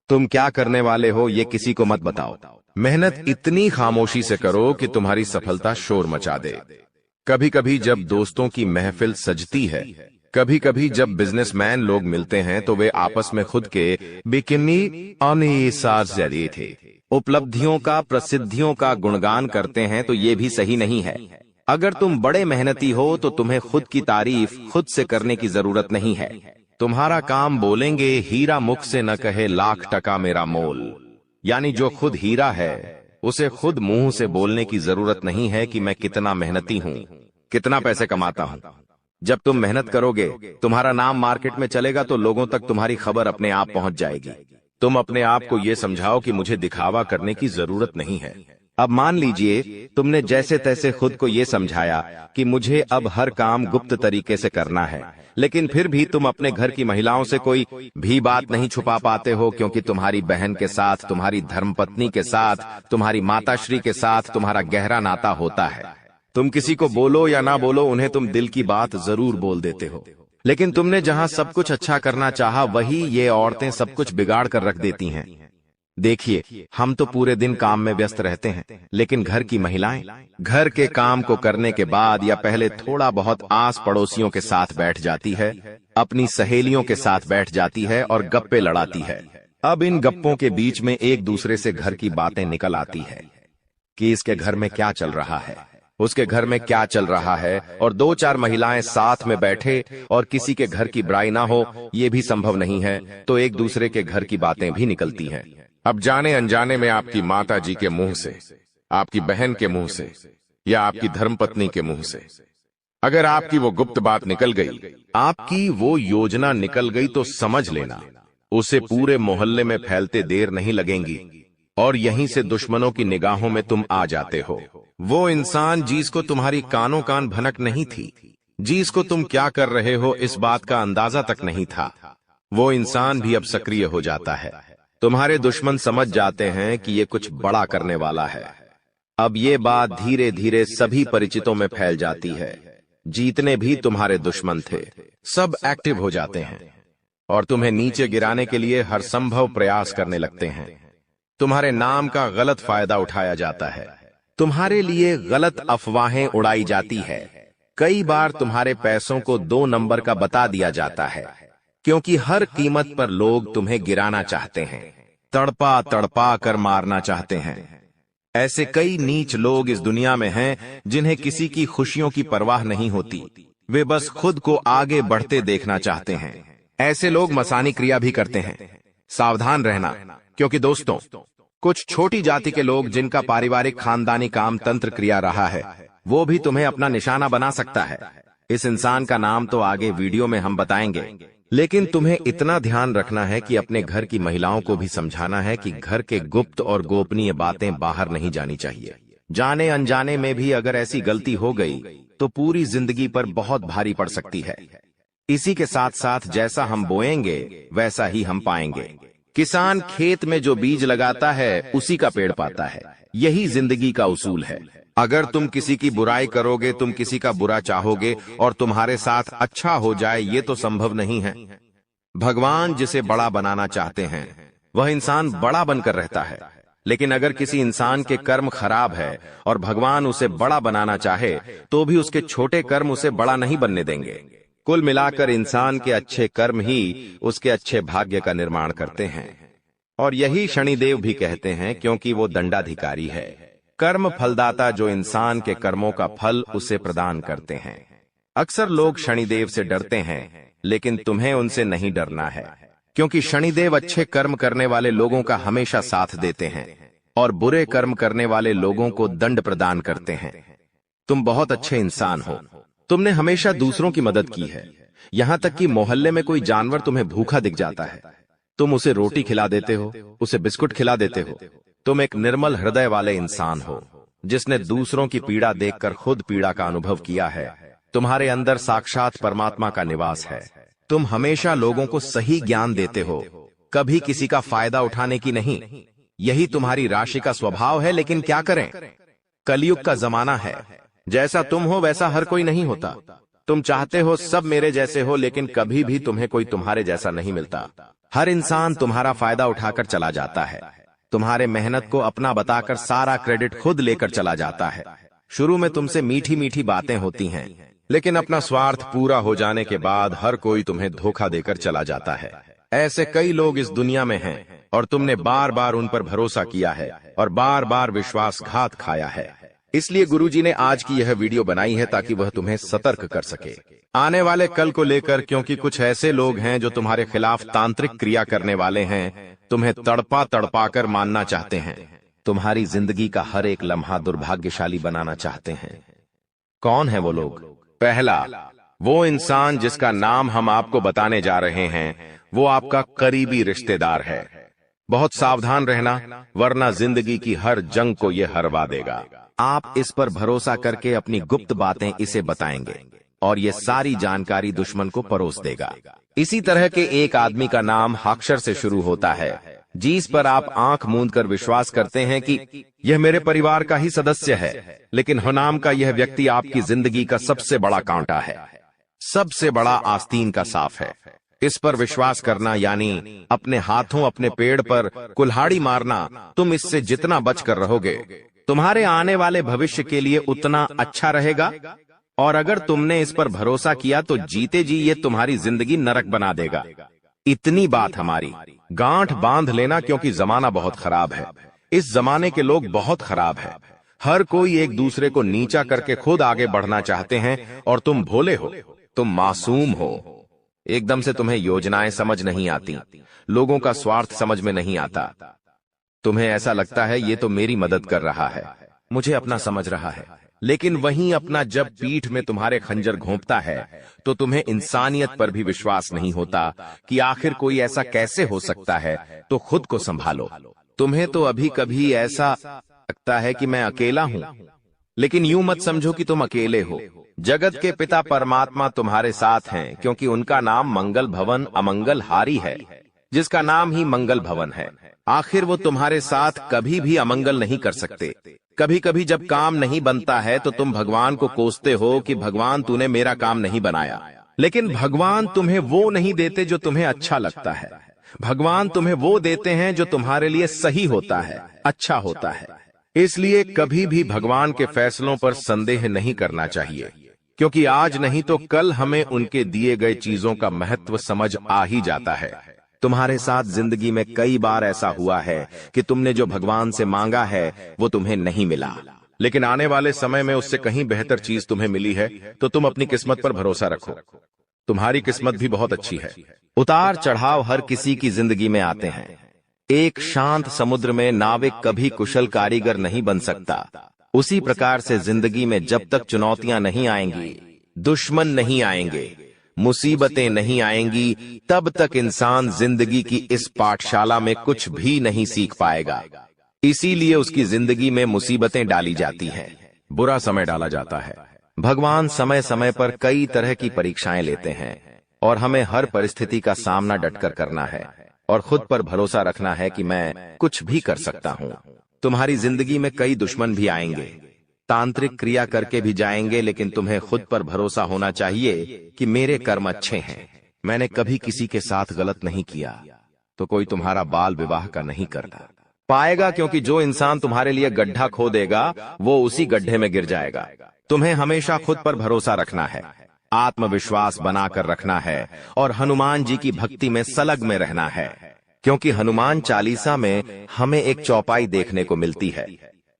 तुम क्या करने वाले हो ये किसी को मत बताओ। मेहनत इतनी खामोशी से करो कि तुम्हारी सफलता शोर मचा दे। कभी कभी जब दोस्तों की महफिल सजती है, कभी कभी जब बिजनेसमैन लोग मिलते हैं, तो वे आपस में खुद के बिकिनी अनिसार थे उपलब्धियों का, प्रसिद्धियों का गुणगान करते हैं। तो ये भी सही नहीं है। अगर तुम बड़े मेहनती हो तो तुम्हें खुद की तारीफ खुद से करने की जरूरत नहीं है। तुम्हारा काम बोलेंगे हीरा मुख से न कहे लाख टका मेरा मोल। यानी जो खुद हीरा है उसे खुद मुंह से बोलने की जरूरत नहीं है कि मैं कितना मेहनती हूं, कितना पैसे कमाता हूं। जब तुम मेहनत करोगे, तुम्हारा नाम मार्केट में चलेगा तो लोगों तक तुम्हारी खबर अपने आप पहुंच जाएगी। तुम अपने आप को यह समझाओ कि मुझे दिखावा करने की जरूरत नहीं है। अब मान लीजिए तुमने जैसे तैसे खुद को यह समझाया कि मुझे अब हर काम गुप्त तरीके से करना है, लेकिन फिर भी तुम अपने घर की महिलाओं से कोई भी बात नहीं छुपा पाते हो, क्योंकि तुम्हारी बहन के साथ, तुम्हारी धर्मपत्नी के साथ, तुम्हारी माताश्री के साथ तुम्हारा गहरा नाता होता है। तुम किसी को बोलो या ना बोलो, उन्हें तुम दिल की बात जरूर बोल देते हो। लेकिन तुमने जहां सब कुछ अच्छा करना चाहा, वही ये औरतें सब कुछ बिगाड़ कर रख देती हैं। देखिए, हम तो पूरे दिन काम में व्यस्त रहते हैं, लेकिन घर की महिलाएं घर के काम को करने के बाद या पहले थोड़ा बहुत आस पड़ोसियों के साथ बैठ जाती है, अपनी सहेलियों के साथ बैठ जाती है और गप्पे लड़ाती है। अब इन गप्पों के बीच में एक दूसरे से घर की बातें निकल आती है कि इसके घर में क्या चल रहा है, उसके घर में क्या चल रहा है, और दो चार महिलाएं साथ में बैठे और किसी के घर की बुराई ना हो, ये भी संभव नहीं है, तो एक दूसरे के घर की बातें भी निकलती हैं। अब जाने अनजाने में आपकी माता जी के मुंह से, आपकी बहन के मुंह से या आपकी धर्मपत्नी के मुंह से अगर आपकी वो गुप्त बात निकल गई, आपकी वो योजना निकल गई, तो समझ लेना उसे पूरे मोहल्ले में फैलते देर नहीं लगेंगी और यहीं से दुश्मनों की निगाहों में तुम आ जाते हो। वो इंसान जिसको तुम्हारी कानों कान भनक नहीं थी, जिसको तुम क्या कर रहे हो इस बात का अंदाजा तक नहीं था, वो इंसान भी अब सक्रिय हो जाता है। तुम्हारे दुश्मन समझ जाते हैं कि ये कुछ बड़ा करने वाला है। अब ये बात धीरे धीरे सभी परिचितों में फैल जाती है। जितने भी तुम्हारे दुश्मन थे सब एक्टिव हो जाते हैं और तुम्हें नीचे गिराने के लिए हर संभव प्रयास करने लगते हैं। तुम्हारे नाम का गलत फायदा उठाया जाता है, तुम्हारे लिए गलत अफवाहें उड़ाई जाती है। कई बार तुम्हारे पैसों को 2 नंबर का बता दिया जाता है, क्योंकि हर कीमत पर लोग तुम्हें गिराना चाहते हैं, तड़पा तड़पा कर मारना चाहते हैं। ऐसे कई नीच लोग इस दुनिया में हैं जिन्हें किसी की खुशियों की परवाह नहीं होती, वे बस खुद को आगे बढ़ते देखना चाहते हैं। ऐसे लोग मसानी क्रिया भी करते हैं। सावधान रहना, क्योंकि दोस्तों, कुछ छोटी जाति के लोग जिनका पारिवारिक खानदानी काम तंत्र क्रिया रहा है, वो भी तुम्हें अपना निशाना बना सकता है। इस इंसान का नाम तो आगे वीडियो में हम बताएंगे, लेकिन तुम्हें इतना ध्यान रखना है कि अपने घर की महिलाओं को भी समझाना है कि घर के गुप्त और गोपनीय बातें बाहर नहीं जानी चाहिए। जाने अनजाने में भी अगर ऐसी गलती हो गई तो पूरी जिंदगी पर बहुत भारी पड़ सकती है। इसी के साथ साथ जैसा हम बोएंगे वैसा ही हम पाएंगे। किसान खेत में जो बीज लगाता है उसी का पेड़ पाता है। यही जिंदगी का उसूल है। अगर तुम किसी की बुराई करोगे, तुम किसी का बुरा चाहोगे और तुम्हारे साथ अच्छा हो जाए, ये तो संभव नहीं है। भगवान जिसे बड़ा बनाना चाहते हैं वह इंसान बड़ा बनकर रहता है, लेकिन अगर किसी इंसान के कर्म खराब है और भगवान उसे बड़ा बनाना चाहे तो भी उसके छोटे कर्म उसे बड़ा नहीं बनने देंगे। कुल मिलाकर इंसान के अच्छे कर्म ही उसके अच्छे भाग्य का निर्माण करते हैं, और यही शनिदेव भी कहते हैं, क्योंकि वो दंडाधिकारी है, कर्म फलदाता, जो इंसान के कर्मों का फल उसे प्रदान करते हैं। अक्सर लोग शनिदेव से डरते हैं, लेकिन तुम्हें उनसे नहीं डरना है, क्योंकि शनिदेव अच्छे कर्म करने वाले लोगों का हमेशा साथ देते हैं और बुरे कर्म करने वाले लोगों को दंड प्रदान करते हैं। तुम बहुत अच्छे इंसान हो, तुमने हमेशा दूसरों की मदद की है। यहां तक कि मोहल्ले में कोई जानवर तुम्हें भूखा दिख जाता है, तुम उसे रोटी खिला देते हो, उसे बिस्कुट खिला देते हो। तुम एक निर्मल हृदय वाले इंसान हो, जिसने दूसरों की पीड़ा देखकर खुद पीड़ा का अनुभव किया है। तुम्हारे अंदर साक्षात परमात्मा का निवास है। तुम हमेशा लोगों को सही ज्ञान देते हो, कभी किसी का फायदा उठाने की नहीं। यही तुम्हारी राशि का स्वभाव है, लेकिन क्या करें, कलयुग का जमाना है। जैसा तुम हो वैसा हर कोई नहीं होता। तुम चाहते हो सब मेरे जैसे हो, लेकिन कभी भी तुम्हें कोई तुम्हारे जैसा नहीं मिलता। हर इंसान तुम्हारा फायदा उठाकर चला जाता है, तुम्हारे मेहनत को अपना बताकर सारा क्रेडिट खुद लेकर चला जाता है। शुरू में तुमसे मीठी मीठी बातें होती हैं, लेकिन अपना स्वार्थ पूरा हो जाने के बाद हर कोई तुम्हें धोखा देकर चला जाता है। ऐसे कई लोग इस दुनिया में हैं और तुमने बार बार उन पर भरोसा किया है और बार बार विश्वासघात खाया है। इसलिए गुरुजी ने आज की यह वीडियो बनाई है ताकि वह तुम्हें सतर्क कर सके आने वाले कल को लेकर, क्योंकि कुछ ऐसे लोग हैं जो तुम्हारे खिलाफ तांत्रिक क्रिया करने वाले हैं, तुम्हें तड़पा तड़पा कर मानना चाहते हैं, तुम्हारी जिंदगी का हर एक लम्हा दुर्भाग्यशाली बनाना चाहते हैं। कौन है वो लोग? पहला, वो इंसान जिसका नाम हम आपको बताने जा रहे हैं, वो आपका करीबी रिश्तेदार है। बहुत सावधान रहना, वरना जिंदगी की हर जंग को ये हरवा देगा। आप इस पर भरोसा करके अपनी गुप्त बातें इसे बताएंगे और ये सारी जानकारी दुश्मन को परोस देगा। इसी तरह के एक आदमी का नाम अक्षर से शुरू होता है, जिस पर आप आंख मूंद कर विश्वास करते हैं कि यह मेरे परिवार का ही सदस्य है, लेकिन नाम का यह व्यक्ति आपकी जिंदगी का सबसे बड़ा कांटा है, सबसे बड़ा आस्तीन का साफ है। इस पर विश्वास करना यानी अपने हाथों अपने पेड़ पर कुल्हाड़ी मारना। तुम इससे जितना बच कर रहोगे, तुम्हारे आने वाले भविष्य के लिए उतना अच्छा रहेगा। और अगर तुमने इस पर भरोसा किया तो जीते जी ये तुम्हारी जिंदगी नरक बना देगा। इतनी बात हमारी, गांठ बांध लेना, क्योंकि जमाना बहुत खराब है। इस जमाने के लोग बहुत खराब है। हर कोई एक दूसरे को नीचा करके खुद आगे बढ़ना चाहते हैं, और तुम भोले हो, तुम मासूम हो। एकदम से तुम्हें योजनाएं समझ नहीं आती, लोगों का स्वार्थ समझ में नहीं आता। तुम्हें ऐसा लगता है ये तो मेरी मदद कर रहा है, मुझे अपना समझ रहा है, लेकिन वहीं अपना जब पीठ में तुम्हारे खंजर घोंपता है तो तुम्हें इंसानियत पर भी विश्वास नहीं होता कि आखिर कोई ऐसा कैसे हो सकता है। तो खुद को संभालो। तुम्हें तो अभी कभी ऐसा लगता है कि मैं अकेला हूं, लेकिन यूं मत समझो कि तुम अकेले हो। जगत के पिता परमात्मा तुम्हारे साथ हैं, क्योंकि उनका नाम मंगल भवन अमंगल हारी है, जिसका नाम ही मंगल भवन है। आखिर वो तुम्हारे साथ कभी भी अमंगल नहीं कर सकते। कभी कभी जब काम नहीं बनता है तो तुम भगवान को कोसते हो कि भगवान तूने मेरा काम नहीं बनाया, लेकिन भगवान तुम्हें वो नहीं देते जो तुम्हें अच्छा लगता है। भगवान तुम्हें वो देते हैं जो तुम्हारे लिए सही होता है, अच्छा होता है। इसलिए कभी भी भगवान के फैसलों पर संदेह नहीं करना चाहिए, क्योंकि आज नहीं तो कल हमें उनके दिए गए चीजों का महत्व समझ आ ही जाता है। तुम्हारे साथ जिंदगी में कई बार ऐसा हुआ है कि तुमने जो भगवान से मांगा है वो तुम्हें नहीं मिला, लेकिन आने वाले समय में उससे कहीं बेहतर चीज तुम्हें मिली है। तो तुम अपनी किस्मत पर भरोसा रखो, तुम्हारी किस्मत भी बहुत अच्छी है। उतार चढ़ाव हर किसी की जिंदगी में आते हैं। एक शांत समुद्र में नाविक कभी कुशल कारीगर नहीं बन सकता। उसी प्रकार से जिंदगी में जब तक चुनौतियां नहीं आएंगी, दुश्मन नहीं आएंगे, मुसीबतें नहीं आएंगी, तब तक इंसान जिंदगी की इस पाठशाला में कुछ भी नहीं सीख पाएगा। इसीलिए उसकी जिंदगी में मुसीबतें डाली जाती हैं, बुरा समय डाला जाता है। भगवान समय समय पर कई तरह की परीक्षाएं लेते हैं और हमें हर परिस्थिति का सामना डटकर करना है और खुद पर भरोसा रखना है कि मैं कुछ भी कर सकता हूं। तुम्हारी जिंदगी में कई दुश्मन भी आएंगे, तांत्रिक क्रिया करके भी जाएंगे, लेकिन तुम्हें खुद पर भरोसा होना चाहिए कि मेरे कर्म अच्छे हैं, मैंने कभी किसी के साथ गलत नहीं किया, तो कोई तुम्हारा बाल विवाह का नहीं करता पाएगा, क्योंकि जो इंसान तुम्हारे लिए गड्ढा खोदेगा वो उसी गड्ढे में गिर जाएगा। तुम्हें हमेशा खुद पर भरोसा रखना है, आत्मविश्वास बनाकर रखना है और हनुमान जी की भक्ति में सलग में रहना है, क्योंकि हनुमान चालीसा में हमें एक चौपाई देखने को मिलती है,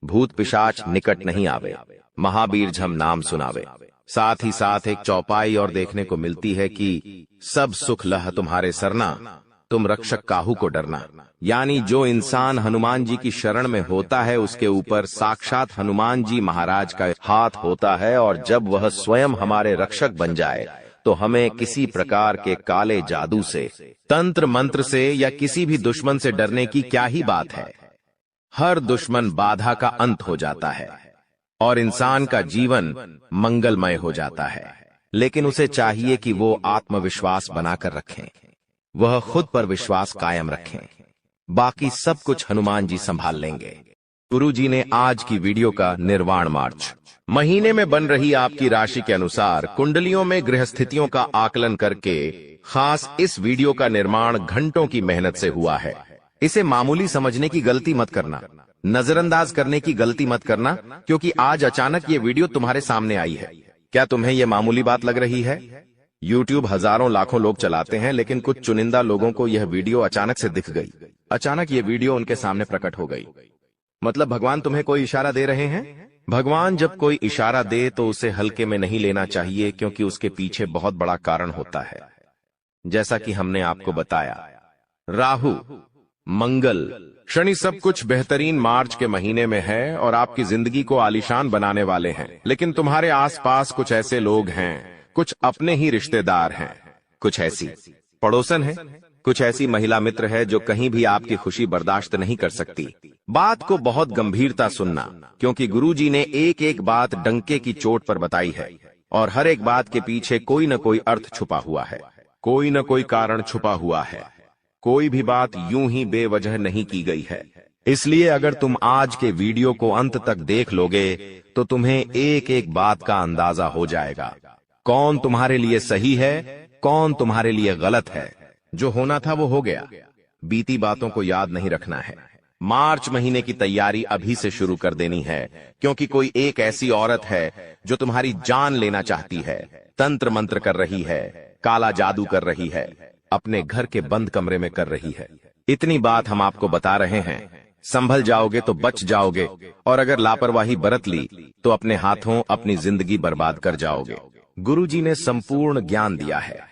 भूत पिशाच निकट नहीं आवे, महावीर झम नाम सुनावे। साथ ही साथ एक चौपाई और देखने को मिलती है कि सब सुख लह तुम्हारे सरना, तुम रक्षक काहू को डरना। यानी जो इंसान हनुमान जी की शरण में होता है उसके ऊपर साक्षात हनुमान जी महाराज का हाथ होता है, और जब वह स्वयं हमारे रक्षक बन जाए तो हमें किसी प्रकार के काले जादू से, तंत्र मंत्र से या किसी भी दुश्मन से डरने की क्या ही बात है। हर दुश्मन बाधा का अंत हो जाता है और इंसान का जीवन मंगलमय हो जाता है। लेकिन उसे चाहिए कि वो आत्मविश्वास बनाकर रखें, वह खुद पर विश्वास कायम रखें, बाकी सब कुछ हनुमान जी संभाल लेंगे। गुरु जी ने आज की वीडियो का निर्वाण मार्च महीने में बन रही आपकी राशि के अनुसार कुंडलियों में ग्रह स्थितियों का आकलन करके खास इस वीडियो का निर्माण घंटों की मेहनत से हुआ है। इसे मामूली समझने की गलती मत करना, नजरअंदाज करने की गलती मत करना, क्योंकि आज अचानक ये वीडियो तुम्हारे सामने आई है। क्या तुम्हें ये मामूली बात लग रही है? YouTube हजारों लाखों लोग चलाते हैं, लेकिन कुछ चुनिंदा लोगों को यह वीडियो अचानक से दिख गई, अचानक ये वीडियो उनके सामने प्रकट हो गई। मतलब भगवान तुम्हें कोई इशारा दे रहे हैं, भगवान जब कोई इशारा दे तो उसे हल्के में नहीं लेना चाहिए, क्योंकि उसके पीछे बहुत बड़ा कारण होता है। जैसा कि हमने आपको बताया, राहु, मंगल, शनि सब कुछ बेहतरीन मार्च के महीने में है और आपकी जिंदगी को आलीशान बनाने वाले हैं। लेकिन तुम्हारे आसपास कुछ ऐसे लोग हैं, कुछ अपने ही रिश्तेदार हैं, कुछ ऐसी पड़ोसन है, कुछ ऐसी महिला मित्र है जो कहीं भी आपकी खुशी बर्दाश्त नहीं कर सकती। बात को बहुत गंभीरता सुनना, क्योंकि गुरुजी ने एक एक बात डंके की चोट पर बताई है और हर एक बात के पीछे कोई न कोई अर्थ छुपा हुआ है, कोई न कोई कारण छुपा हुआ है। कोई भी बात यूं ही बेवजह नहीं की गई है। इसलिए अगर तुम आज के वीडियो को अंत तक देख लोगे तो तुम्हें एक एक बात का अंदाजा हो जाएगा, कौन तुम्हारे लिए सही है, कौन तुम्हारे लिए गलत है। जो होना था वो हो गया, बीती बातों को याद नहीं रखना है। मार्च महीने की तैयारी अभी से शुरू कर देनी है, क्योंकि कोई एक ऐसी औरत है जो तुम्हारी जान लेना चाहती है, तंत्र मंत्र कर रही है, काला जादू कर रही है, अपने घर के बंद कमरे में कर रही है। इतनी बात हम आपको बता रहे हैं, संभल जाओगे तो बच जाओगे, और अगर लापरवाही बरत ली तो अपने हाथों अपनी जिंदगी बर्बाद कर जाओगे। गुरुजी ने संपूर्ण ज्ञान दिया है,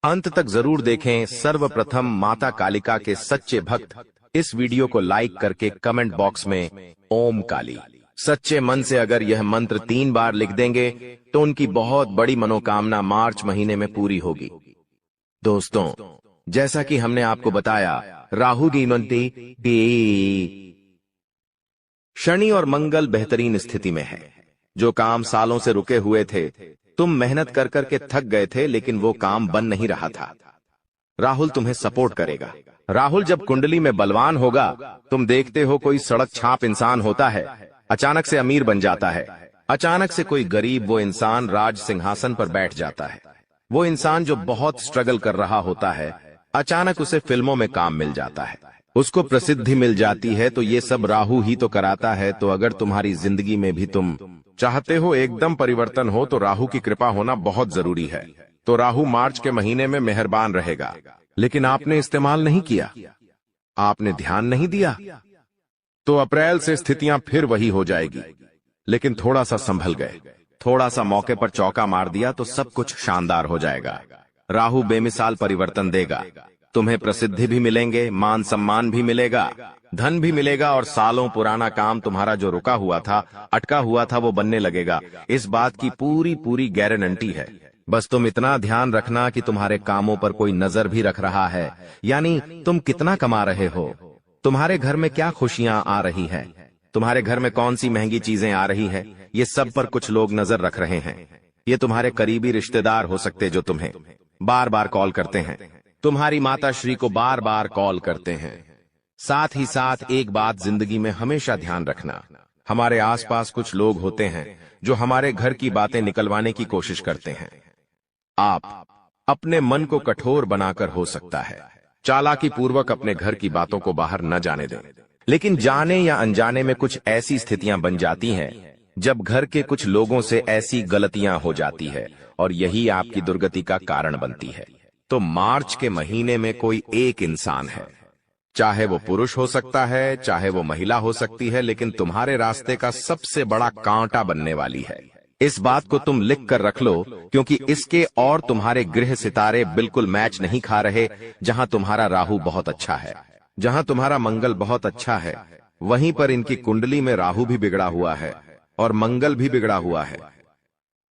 अंत तक जरूर देखें। सर्वप्रथम माता कालिका के सच्चे भक्त इस वीडियो को लाइक करके कमेंट बॉक्स में ओम काली सच्चे मन से अगर यह मंत्र 3 बार लिख देंगे तो उनकी बहुत बड़ी मनोकामना मार्च महीने में पूरी होगी। दोस्तों, जैसा कि हमने आपको बताया, राहु की शनि और मंगल बेहतरीन स्थिति में है। जो काम सालों से रुके हुए थे, तुम मेहनत कर करके थक गए थे, लेकिन वो काम बन नहीं रहा था। राहुल तुम्हें सपोर्ट करेगा। राहुल जब कुंडली में बलवान होगा, तुम देखते हो कोई सड़क छाप इंसान होता है, अचानक से अमीर बन जाता है, अचानक से कोई गरीब वो इंसान राज सिंहासन पर बैठ जाता है। वो इंसान जो बहुत स्ट्रगल कर रहा होता है, अचानक उसे फिल्मों में काम मिल जाता है, उसको प्रसिद्धि मिल जाती है। तो ये सब राहु ही तो कराता है। तो अगर तुम्हारी जिंदगी में भी तुम चाहते हो एकदम परिवर्तन हो, तो राहु की कृपा होना बहुत जरूरी है। तो राहु मार्च के महीने में मेहरबान रहेगा, लेकिन आपने इस्तेमाल नहीं किया, आपने ध्यान नहीं दिया, तो अप्रैल से स्थितियां फिर वही हो जाएगी। लेकिन थोड़ा सा संभल गए, थोड़ा सा मौके पर चौका मार दिया तो सब कुछ शानदार हो जाएगा। राहु बेमिसाल परिवर्तन देगा, तुम्हें प्रसिद्धि भी मिलेंगे, मान सम्मान भी मिलेगा, धन भी मिलेगा, और सालों पुराना काम तुम्हारा जो रुका हुआ था, अटका हुआ था, वो बनने लगेगा। इस बात की पूरी पूरी गारंटी है। बस तुम इतना ध्यान रखना कि तुम्हारे कामों पर कोई नजर भी रख रहा है, यानी तुम कितना कमा रहे हो, तुम्हारे घर में क्या खुशियां आ रही हैं, तुम्हारे घर में कौन सी महंगी चीजें आ रही हैं, ये सब पर कुछ लोग नजर रख रहे हैं। ये तुम्हारे करीबी रिश्तेदार हो सकते जो तुम्हें बार बार कॉल करते हैं, तुम्हारी माता श्री को बार बार कॉल करते हैं। साथ ही साथ एक बात जिंदगी में हमेशा ध्यान रखना, हमारे आसपास कुछ लोग होते हैं जो हमारे घर की बातें निकलवाने की कोशिश करते हैं। आप अपने मन को कठोर बनाकर हो सकता है चालाकी पूर्वक अपने घर की बातों को बाहर न जाने दें, लेकिन जाने या अनजाने में कुछ ऐसी स्थितियां बन जाती हैं जब घर के कुछ लोगों से ऐसी गलतियां हो जाती है, और यही आपकी दुर्गति का कारण बनती है। तो मार्च के महीने में कोई एक इंसान है, चाहे वो पुरुष हो सकता है, चाहे वो महिला हो सकती है, लेकिन तुम्हारे रास्ते का सबसे बड़ा कांटा बनने वाली है। इस बात को तुम लिख कर रख लो, क्योंकि इसके और तुम्हारे गृह सितारे बिल्कुल मैच नहीं खा रहे। जहां तुम्हारा राहु बहुत अच्छा है, जहां तुम्हारा मंगल बहुत अच्छा है, वहीं पर इनकी कुंडली में राहु भी बिगड़ा हुआ है और मंगल भी बिगड़ा हुआ है।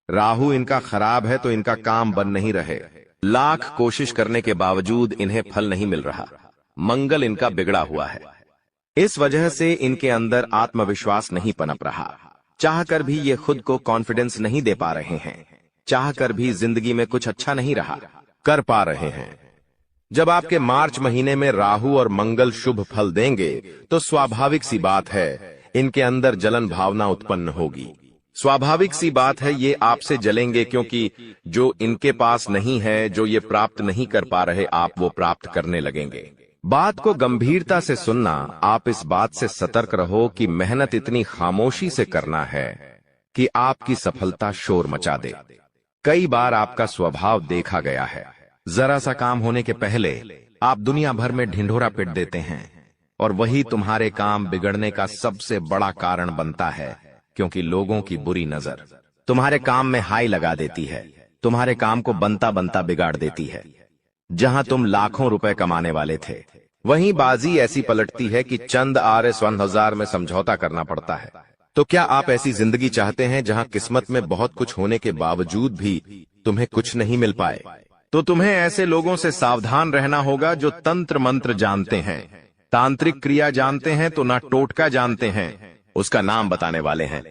राहु इनका खराब है तो इनका काम बन नहीं रहे, लाख कोशिश करने के बावजूद इन्हें फल नहीं मिल रहा। मंगल इनका बिगड़ा हुआ है, इस वजह से इनके अंदर आत्मविश्वास नहीं पनप रहा। चाहकर भी ये खुद को कॉन्फिडेंस नहीं दे पा रहे हैं, चाहकर भी जिंदगी में कुछ अच्छा नहीं रहा कर पा रहे हैं। जब आपके मार्च महीने में राहु और मंगल शुभ फल देंगे तो स्वाभाविक सी बात है इनके अंदर जलन भावना उत्पन्न होगी। स्वाभाविक सी बात है ये आपसे जलेंगे, क्योंकि जो इनके पास नहीं है, जो ये प्राप्त नहीं कर पा रहे, आप वो प्राप्त करने लगेंगे। बात को गंभीरता से सुनना, आप इस बात से सतर्क रहो कि मेहनत इतनी खामोशी से करना है कि आपकी सफलता शोर मचा दे। कई बार आपका स्वभाव देखा गया है, जरा सा काम होने के पहले आप दुनिया भर में ढिंढोरा पीट देते हैं, और वही तुम्हारे काम बिगड़ने का सबसे बड़ा कारण बनता है। क्योंकि लोगों की बुरी नजर तुम्हारे काम में हाई लगा देती है, तुम्हारे काम को बनता बनता बिगाड़ देती है। जहां तुम लाखों रुपए कमाने वाले थे, वहीं बाजी ऐसी पलटती है कि चंद RS1000 में समझौता करना पड़ता है। तो क्या आप ऐसी जिंदगी चाहते हैं जहां किस्मत में बहुत कुछ होने के बावजूद भी तुम्हें कुछ नहीं मिल पाए? तो तुम्हें ऐसे लोगों से सावधान रहना होगा जो तंत्र मंत्र जानते हैं, तांत्रिक क्रिया जानते हैं तो ना टोटका जानते हैं, उसका नाम बताने वाले हैं।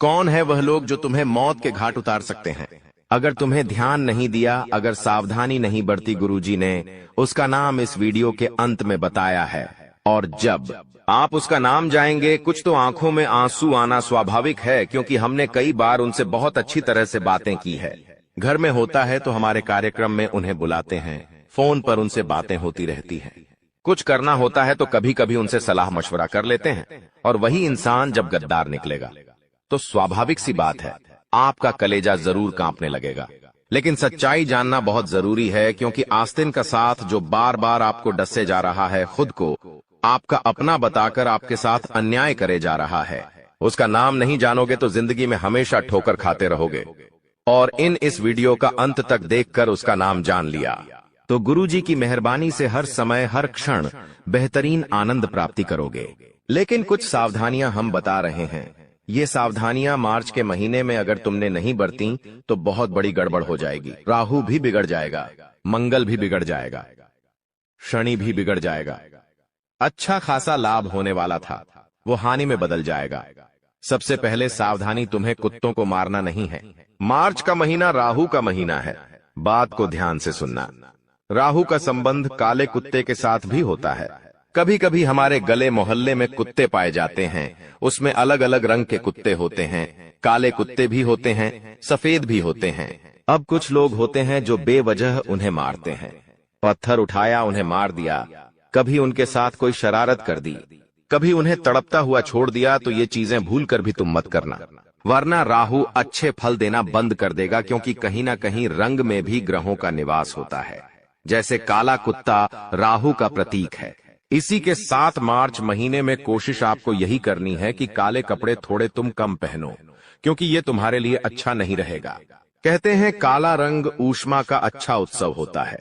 कौन है वह लोग जो तुम्हें मौत के घाट उतार सकते हैं? अगर तुम्हें ध्यान नहीं दिया, अगर सावधानी नहीं बरती गुरुजी ने, उसका नाम इस वीडियो के अंत में बताया है। और जब आप उसका नाम जाएंगे, कुछ तो आंखों में आंसू आना स्वाभाविक है, क्योंकि हमने कई बार उनसे बहुत अच्छी तरह से बातें की है। घर में होता है तो हमारे कार्यक्रम में उन्हें बुलाते हैं, फोन पर उनसे बातें होती रहती हैं। कुछ करना होता है तो कभी कभी उनसे सलाह मशवरा कर लेते हैं, और वही इंसान जब गद्दार निकलेगा तो स्वाभाविक सी बात है आपका कलेजा जरूर कांपने लगेगा। लेकिन सच्चाई जानना बहुत जरूरी है, क्योंकि आस्तीन का साथ जो बार बार आपको डसे जा रहा है, खुद को आपका अपना बताकर आपके साथ अन्याय करे जा रहा है, उसका नाम नहीं जानोगे तो जिंदगी में हमेशा ठोकर खाते रहोगे। और इस वीडियो का अंत तक देखकर उसका नाम जान लिया तो गुरुजी की मेहरबानी से हर समय हर क्षण बेहतरीन आनंद प्राप्ति करोगे। लेकिन कुछ सावधानियां हम बता रहे हैं। ये सावधानियां मार्च के महीने में अगर तुमने नहीं बरती तो बहुत बड़ी गड़बड़ हो जाएगी। राहु भी बिगड़ जाएगा, मंगल भी बिगड़ जाएगा, शनि भी बिगड़ जाएगा। अच्छा खासा लाभ होने वाला था, वो हानि में बदल जाएगा। सबसे पहले सावधानी, तुम्हें कुत्तों को मारना नहीं है। मार्च का महीना राहु का महीना है, बात को ध्यान से सुनना। राहु का संबंध काले कुत्ते के साथ भी होता है। कभी कभी हमारे गले मोहल्ले में कुत्ते पाए जाते हैं, उसमें अलग अलग रंग के कुत्ते होते हैं, काले कुत्ते भी होते हैं, सफेद भी होते हैं। अब कुछ लोग होते हैं जो बेवजह उन्हें मारते हैं, पत्थर उठाया उन्हें मार दिया, कभी उनके साथ कोई शरारत कर दी, कभी उन्हें तड़पता हुआ छोड़ दिया। तो ये चीजें भूल कर भी तुम मत करना, वरना राहु अच्छे फल देना बंद कर देगा, क्योंकि कहीं ना कहीं रंग में भी ग्रहों का निवास होता है। जैसे काला कुत्ता राहु का प्रतीक है। इसी के साथ मार्च महीने में कोशिश आपको यही करनी है कि काले कपड़े थोड़े तुम कम पहनो, क्योंकि ये तुम्हारे लिए अच्छा नहीं रहेगा। कहते हैं काला रंग ऊष्मा का अच्छा उत्सव होता है।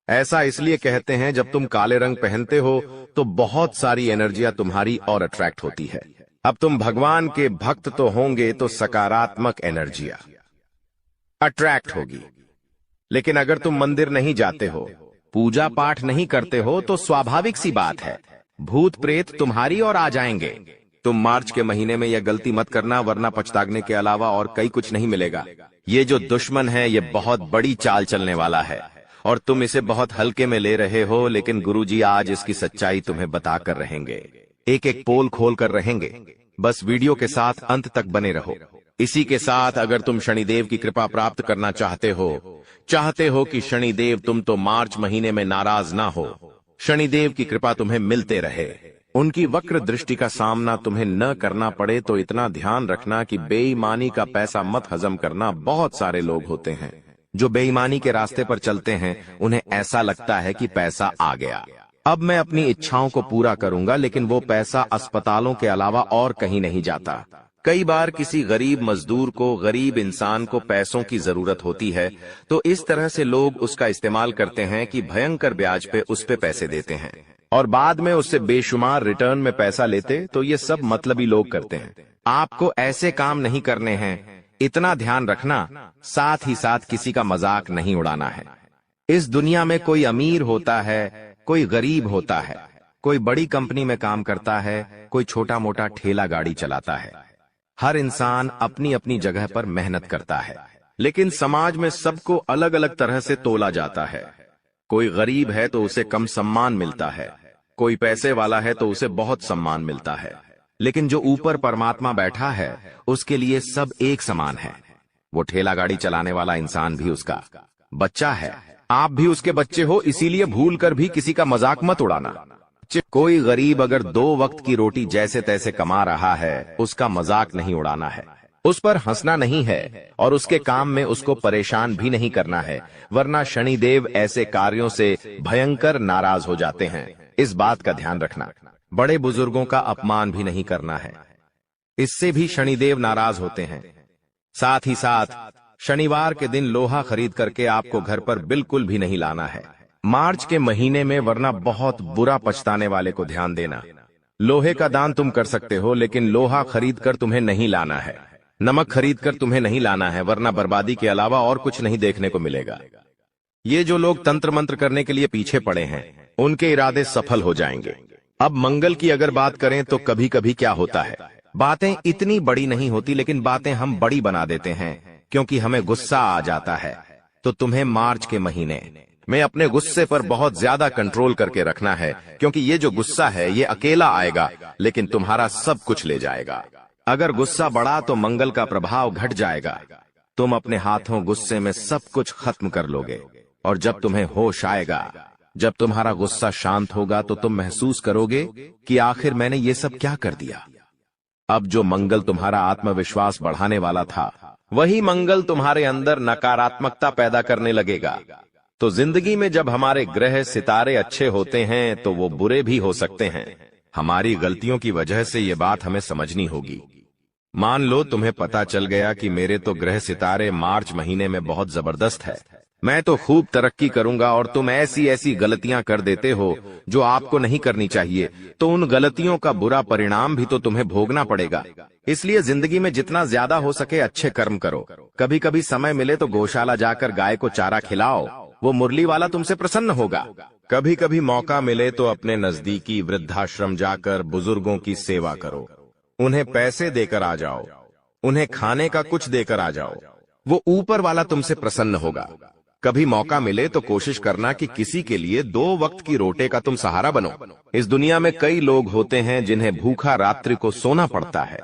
ऐसा इसलिए कहते हैं, जब तुम काले रंग पहनते हो तो बहुत सारी एनर्जियां तुम्हारी और अट्रैक्ट होती है। अब तुम भगवान के भक्त तो होंगे तो सकारात्मक एनर्जियां अट्रैक्ट होगी। लेकिन अगर तुम मंदिर नहीं जाते हो, पूजा पाठ नहीं करते हो, तो स्वाभाविक सी बात है भूत प्रेत तुम्हारी और आ जाएंगे। तुम मार्च के महीने में यह गलती मत करना, वरना पछताने के अलावा और कई कुछ नहीं मिलेगा। ये जो दुश्मन है ये बहुत बड़ी चाल चलने वाला है, और तुम इसे बहुत हल्के में ले रहे हो। लेकिन गुरुजी आज इसकी सच्चाई तुम्हें बताकर रहेंगे, एक एक पोल खोल कर रहेंगे। बस वीडियो के साथ अंत तक बने रहो। इसी के साथ अगर तुम शनिदेव की कृपा प्राप्त करना चाहते हो कि शनिदेव तुम तो मार्च महीने में नाराज ना हो, शनिदेव की कृपा तुम्हें मिलते रहे, उनकी वक्र दृष्टि का सामना तुम्हें न करना पड़े, तो इतना ध्यान रखना कि बेईमानी का पैसा मत हजम करना। बहुत सारे लोग होते हैं जो बेईमानी के रास्ते पर चलते हैं, उन्हें ऐसा लगता है कि पैसा आ गया, अब मैं अपनी इच्छाओं को पूरा करूंगा, लेकिन वो पैसा अस्पतालों के अलावा और कहीं नहीं जाता। कई बार किसी गरीब मजदूर को, गरीब इंसान को पैसों की जरूरत होती है, तो इस तरह से लोग उसका इस्तेमाल करते हैं कि भयंकर ब्याज पे उस पे पैसे देते हैं और बाद में उससे बेशुमार रिटर्न में पैसा लेते। तो ये सब मतलबी लोग करते हैं। आपको ऐसे काम नहीं करने हैं, इतना ध्यान रखना। साथ ही साथ किसी का मजाक नहीं उड़ाना है। इस दुनिया में कोई अमीर होता है, कोई गरीब होता है, कोई बड़ी कंपनी में काम करता है, कोई छोटा मोटा ठेला गाड़ी चलाता है। हर इंसान अपनी अपनी जगह पर मेहनत करता है, लेकिन समाज में सबको अलग अलग तरह से तोला जाता है। कोई गरीब है तो उसे कम सम्मान मिलता है, कोई पैसे वाला है तो उसे बहुत सम्मान मिलता है, लेकिन जो ऊपर परमात्मा बैठा है उसके लिए सब एक समान है। वो ठेला गाड़ी चलाने वाला इंसान भी उसका बच्चा है, आप भी उसके बच्चे हो, इसीलिए भूल कर भी किसी का मजाक मत उड़ाना। कोई गरीब अगर 2 वक्त की रोटी जैसे तैसे कमा रहा है, उसका मजाक नहीं उड़ाना है, उस पर हंसना नहीं है, और उसके काम में उसको परेशान भी नहीं करना है, वरना शनिदेव ऐसे कार्यों से भयंकर नाराज हो जाते हैं। इस बात का ध्यान रखना। बड़े बुजुर्गों का अपमान भी नहीं करना है। इससे भी शनिदेव नाराज होते हैं। साथ ही साथ शनिवार के दिन लोहा खरीद करके आपको घर पर बिल्कुल भी नहीं लाना है मार्च के महीने में, वरना बहुत बुरा पछताने वाले को ध्यान देना। लोहे का दान तुम कर सकते हो, लेकिन लोहा खरीद कर तुम्हें नहीं लाना है। नमक खरीद कर तुम्हें नहीं लाना है, वरना बर्बादी के अलावा और कुछ नहीं देखने को मिलेगा। ये जो लोग तंत्र मंत्र करने के लिए पीछे पड़े हैं, उनके इरादे सफल हो जाएंगे। अब मंगल की अगर बात करें तो कभी कभी क्या होता है, बातें इतनी बड़ी नहीं होती, लेकिन बातें हम बड़ी बना देते हैं क्योंकि हमें गुस्सा आ जाता है। तो तुम्हें मार्च के महीने में अपने गुस्से पर बहुत ज्यादा कंट्रोल करके रखना है, क्योंकि ये जो गुस्सा है ये अकेला आएगा लेकिन तुम्हारा सब कुछ ले जाएगा। अगर गुस्सा बढ़ा तो मंगल का प्रभाव घट जाएगा। तुम अपने हाथों गुस्से में सब कुछ खत्म कर लोगे, और जब तुम्हें होश आएगा, जब तुम्हारा गुस्सा शांत होगा, तो तुम महसूस करोगे कि आखिर मैंने ये सब क्या कर दिया। अब जो मंगल तुम्हारा आत्मविश्वास बढ़ाने वाला था, वही मंगल तुम्हारे अंदर नकारात्मकता पैदा करने लगेगा। तो जिंदगी में जब हमारे ग्रह सितारे अच्छे होते हैं तो वो बुरे भी हो सकते हैं। हमारी गलतियों की वजह से ये बात हमें समझनी होगी। मान लो तुम्हें पता चल गया कि मेरे तो ग्रह सितारे मार्च महीने में बहुत जबरदस्त है, मैं तो खूब तरक्की करूंगा, और तुम ऐसी ऐसी गलतियां कर देते हो जो आपको नहीं करनी चाहिए, तो उन गलतियों का बुरा परिणाम भी तो तुम्हें भोगना पड़ेगा। इसलिए जिंदगी में जितना ज्यादा हो सके अच्छे कर्म करो। कभी कभी समय मिले तो गौशाला जाकर गाय को चारा खिलाओ, वो मुरली वाला तुमसे प्रसन्न होगा। कभी कभी मौका मिले तो अपने नजदीकी वृद्धाश्रम जाकर बुजुर्गों की सेवा करो, उन्हें पैसे देकर आ जाओ, उन्हें खाने का कुछ देकर आ जाओ, वो ऊपर वाला तुमसे प्रसन्न होगा। कभी मौका मिले तो कोशिश करना कि किसी के लिए 2 वक्त की रोटी का तुम सहारा बनो। इस दुनिया में कई लोग होते हैं जिन्हें भूखा रात्रि को सोना पड़ता है।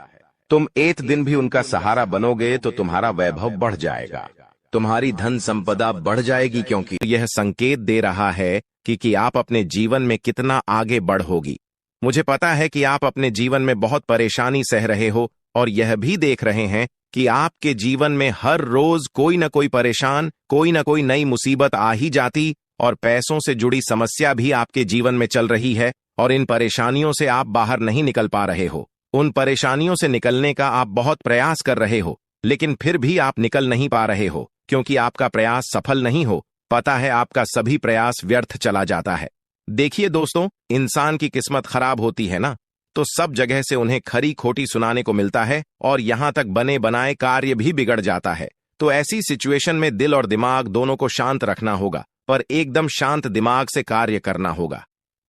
तुम एक दिन भी उनका सहारा बनोगे तो तुम्हारा वैभव बढ़ जाएगा, तुम्हारी धन संपदा बढ़ जाएगी, क्योंकि यह संकेत दे रहा है कि आप अपने जीवन में कितना आगे बढ़ोगी। मुझे पता है कि आप अपने जीवन में बहुत परेशानी सह रहे हो, और यह भी देख रहे हैं कि आपके जीवन में हर रोज कोई न कोई परेशान, कोई न कोई नई मुसीबत आ ही जाती, और पैसों से जुड़ी समस्या भी आपके जीवन में चल रही है, और इन परेशानियों से आप बाहर नहीं निकल पा रहे हो। उन परेशानियों से निकलने का आप बहुत प्रयास कर रहे हो, लेकिन फिर भी आप निकल नहीं पा रहे हो, क्योंकि आपका प्रयास सफल नहीं हो। पता है, आपका सभी प्रयास व्यर्थ चला जाता है। देखिए दोस्तों, इंसान की किस्मत खराब होती है ना, तो सब जगह से उन्हें खरी खोटी सुनाने को मिलता है, और यहां तक बने बनाए कार्य भी बिगड़ जाता है। तो ऐसी सिचुएशन में दिल और दिमाग दोनों को शांत रखना होगा, पर एकदम शांत दिमाग से कार्य करना होगा।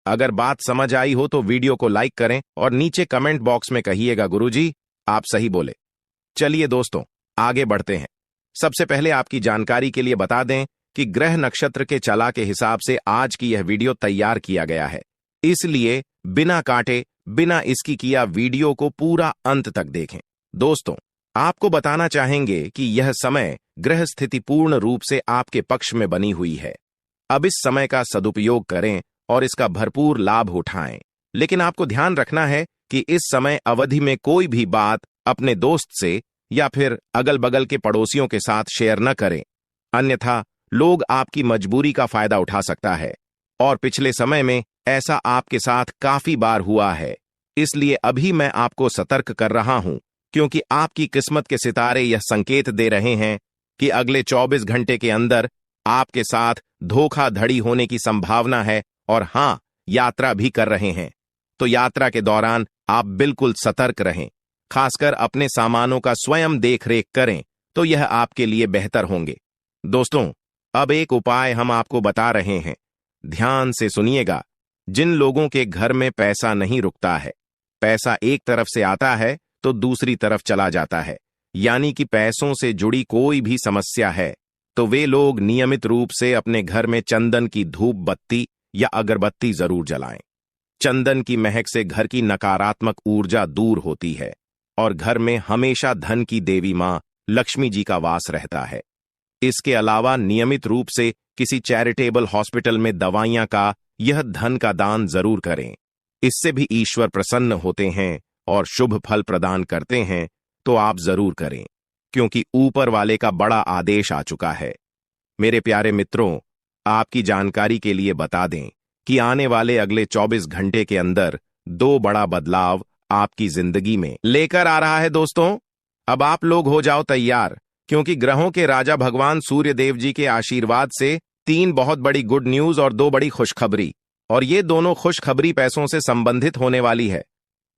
अगर बात समझ आई हो तो वीडियो को लाइक करें और नीचे कमेंट बॉक्स में कहिएगा गुरुजी आप सही बोले। चलिए दोस्तों, आगे बढ़ते हैं। सबसे पहले आपकी जानकारी के लिए बता दें कि ग्रह नक्षत्र के चला के हिसाब से आज की यह वीडियो तैयार किया गया है, इसलिए बिना काटे, बिना इसकी किया वीडियो को पूरा अंत तक देखें। दोस्तों, आपको बताना चाहेंगे कि यह समय ग्रह स्थिति पूर्ण रूप से आपके पक्ष में बनी हुई है। अब इस समय का सदुपयोग करें और इसका भरपूर लाभ उठाएं। लेकिन आपको ध्यान रखना है कि इस समय अवधि में कोई भी बात अपने दोस्त से या फिर अगल बगल के पड़ोसियों के साथ शेयर न करें, अन्यथा लोग आपकी मजबूरी का फायदा उठा सकता है, और पिछले समय में ऐसा आपके साथ काफी बार हुआ है। इसलिए अभी मैं आपको सतर्क कर रहा हूं, क्योंकि आपकी किस्मत के सितारे यह संकेत दे रहे हैं कि अगले 24 घंटे के अंदर आपके साथ धोखाधड़ी होने की संभावना है, और हां, यात्रा भी कर रहे हैं। तो यात्रा के दौरान आप बिल्कुल सतर्क रहें, खासकर अपने सामानों का स्वयं देखरेख करें, तो यह आपके लिए बेहतर होंगे। दोस्तों, अब एक उपाय हम आपको बता रहे हैं, ध्यान से सुनिएगा। जिन लोगों के घर में पैसा नहीं रुकता है, पैसा एक तरफ से आता है तो दूसरी तरफ चला जाता है, यानी कि पैसों से जुड़ी कोई भी समस्या है, तो वे लोग नियमित रूप से अपने घर में चंदन की धूप बत्ती या अगरबत्ती जरूर जलाएं। चंदन की महक से घर की नकारात्मक ऊर्जा दूर होती है, और घर में हमेशा धन की देवी मां लक्ष्मी जी का वास रहता है। इसके अलावा नियमित रूप से किसी चैरिटेबल हॉस्पिटल में दवाइयां का यह धन का दान जरूर करें। इससे भी ईश्वर प्रसन्न होते हैं और शुभ फल प्रदान करते हैं, तो आप जरूर करें, क्योंकि ऊपर वाले का बड़ा आदेश आ चुका है। मेरे प्यारे मित्रों, आपकी जानकारी के लिए बता दें कि आने वाले अगले 24 घंटे के अंदर 2 बड़ा बदलाव आपकी जिंदगी में लेकर आ रहा है। दोस्तों, अब आप लोग हो जाओ तैयार, क्योंकि ग्रहों के राजा भगवान सूर्य देव जी के आशीर्वाद से 3 बहुत बड़ी गुड न्यूज और 2 बड़ी खुशखबरी, और ये दोनों खुशखबरी पैसों से संबंधित होने वाली है।